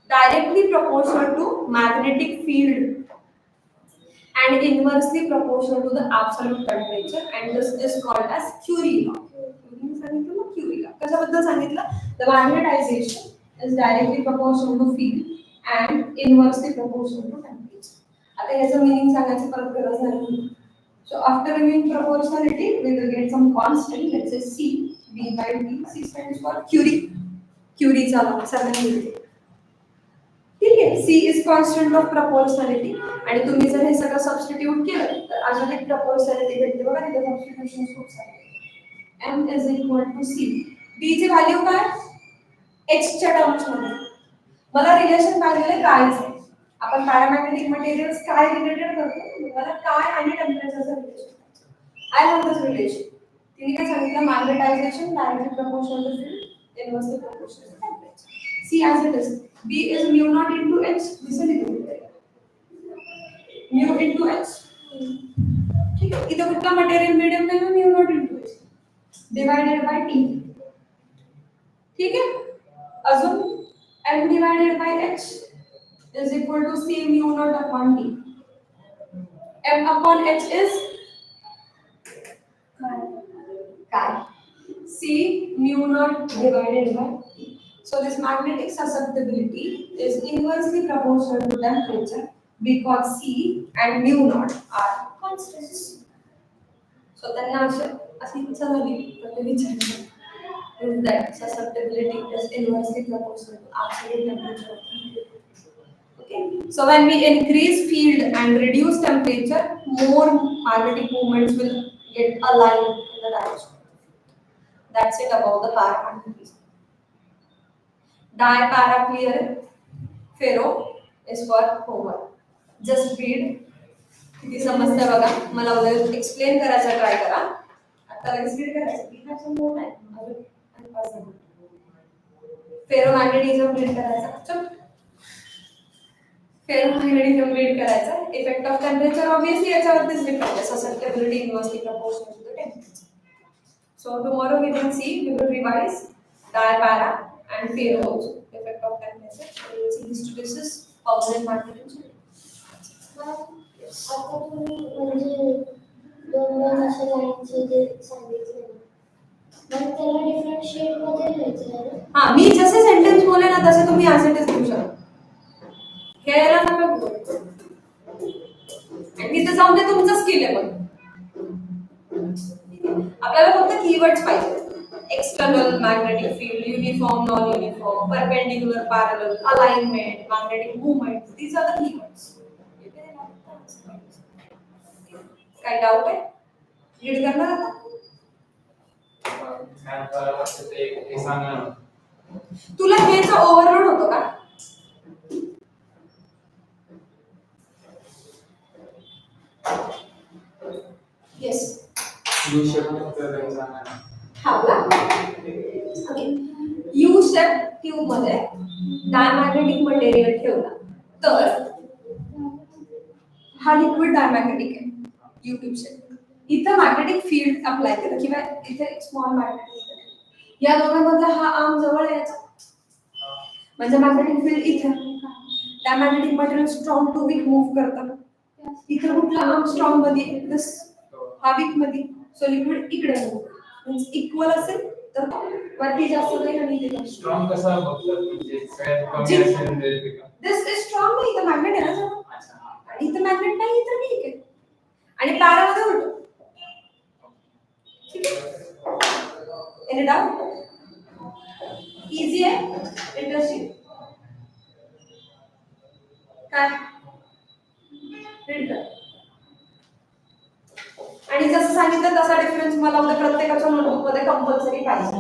Speaker 1: directly proportional to magnetic field and inversely proportional to the absolute temperature, and this is called as Curie law. Curie law. कशाबद्दल सांगितलं? The magnetization is directly proportional to field and inversely proportional to temperature. आता याचं meaning सांगायची परत गरज नाही. So after reviewing proportionality, we will get some constant. Let's say C, B by D. C stands for Curie. Curie चा law सगळ्यांनी लिहिलं. ठीक आहे. C is constant of proportionality. आणि तुम्ही जर हे सगळं सबस्टिट्यूट केलं तर अजून एक proportionality भेटते बघा. तिथे सबस्टिट्यूशन खूप सारे. M is equal to C. B ची व्हॅल्यू काय? H च्या टर्म्स मध्ये. मला रिलेशन पाहिजे कायचं. आपण पॅरामॅग्नेटिक मटेरियल्स काय रिलेटेड करतो? मला काय आणि टेम्परेचरचं relation. I have this relation. तिने काय सांगितलं? Magnetization directly proportional to field, inversely proportional to temperature. See as it is. B is mu naught into H. दिसेल इथे. mu into H. ठीक आहे. इथे कुठला मटेरियल मीडियम नाही, mu naught into H divided by T. ठीक आहे. अजून M divided by H is equal to C mu naught upon T. M upon H is chi. C mu naught divided by T. So this magnetic susceptibility is inversely proportional to temperature because C and mu naught are constants. So त्यांना अशी इच्छा झाली तर ते विचारलं that susceptibility is inversely proportional to absolute temperature. Okay. So when we increase field and reduce temperature, more magnetic movements will get aligned in the direction. That's it about the paramagnetism. Di-para clear. Ferro is for homework. Just read. किती समजतं बघा. मला उद्या explain करायचा try करा. आता लगेच read करायचं. We have some more time. Ferromagnetism read करायचा. चल. फेरोमॅग्नेटिझम रीड करायचा. इफेक्ट ऑफ टेम्परेचर ऑब्वियसली याच्यावरतीच डिपेंड आहे. Susceptibility inversely proportional to the temperature. So tomorrow we will see, we will revise di-para and ferro also. Effect of temperature. We will see hysteresis, permanent magnetism.
Speaker 2: आता तुम्ही म्हणजे दोन अशा लाईनचे जे सांगितले मग त्याला differentiate मध्ये लिहायचं.
Speaker 1: हां, मी जसे सेंटेन्स बोलले ना तसे तुम्ही ॲज इट इज लिहू शकता. हे याला नका बोलू. आणि तिथे जाऊन ते तुमचं स्किल आहे. आपल्याला फक्त कीवर्ड्स पाहिजे. External magnetic field, uniform, non uniform, perpendicular, parallel, alignment, magnetic movement, these are the keywords. काय डाऊट आहे? रीड करणार आता? तुला हेचा ओव्हरलोड होतो का? येस.
Speaker 3: यू शेप
Speaker 1: हा बोला. ओके. यू शेप ट्यूब मध्ये डायमॅग्नेटिक मटेरियल ठेवला तर हा लिक्विड डायमॅग्नेटिक आहे. You tube shape. इथं मॅग्नेटिक फील्ड अप्लाय केलं किंवा इथे एक स्मॉल मॅग्नेटिक, या दोघांमधला हा आर्म जवळ यायचा म्हणजे मॅग्नेटिक फील्ड इथे. Diamagnetic material strong to weak move करतात. इथे कुठला आर्म स्ट्रॉंग मध्ये, दिस हा वीक मध्ये. सो लिक्विड इकडे मीन्स इक्वल असेल तर वरती जास्त जाईल आणि इथे
Speaker 3: स्ट्रॉंग कसा बघतात म्हणजे सगळ्यात कमी असेल
Speaker 1: दिस इज स्ट्रॉंग नाही. इथे मॅग्नेट आहे ना जवळ आणि इथे मॅग्नेट नाही तर ठीक आहे. आणि पॅरामध्ये उलट. ठीक आहे. Any doubt? इझी आहे. इंटरेस्टिंग काय रीड कर. आणि जसं सांगितलं तसा डिफरन्स मला उद्या प्रत्येकाच्या नोटबुक मध्ये कंपल्सरी पाहिजे.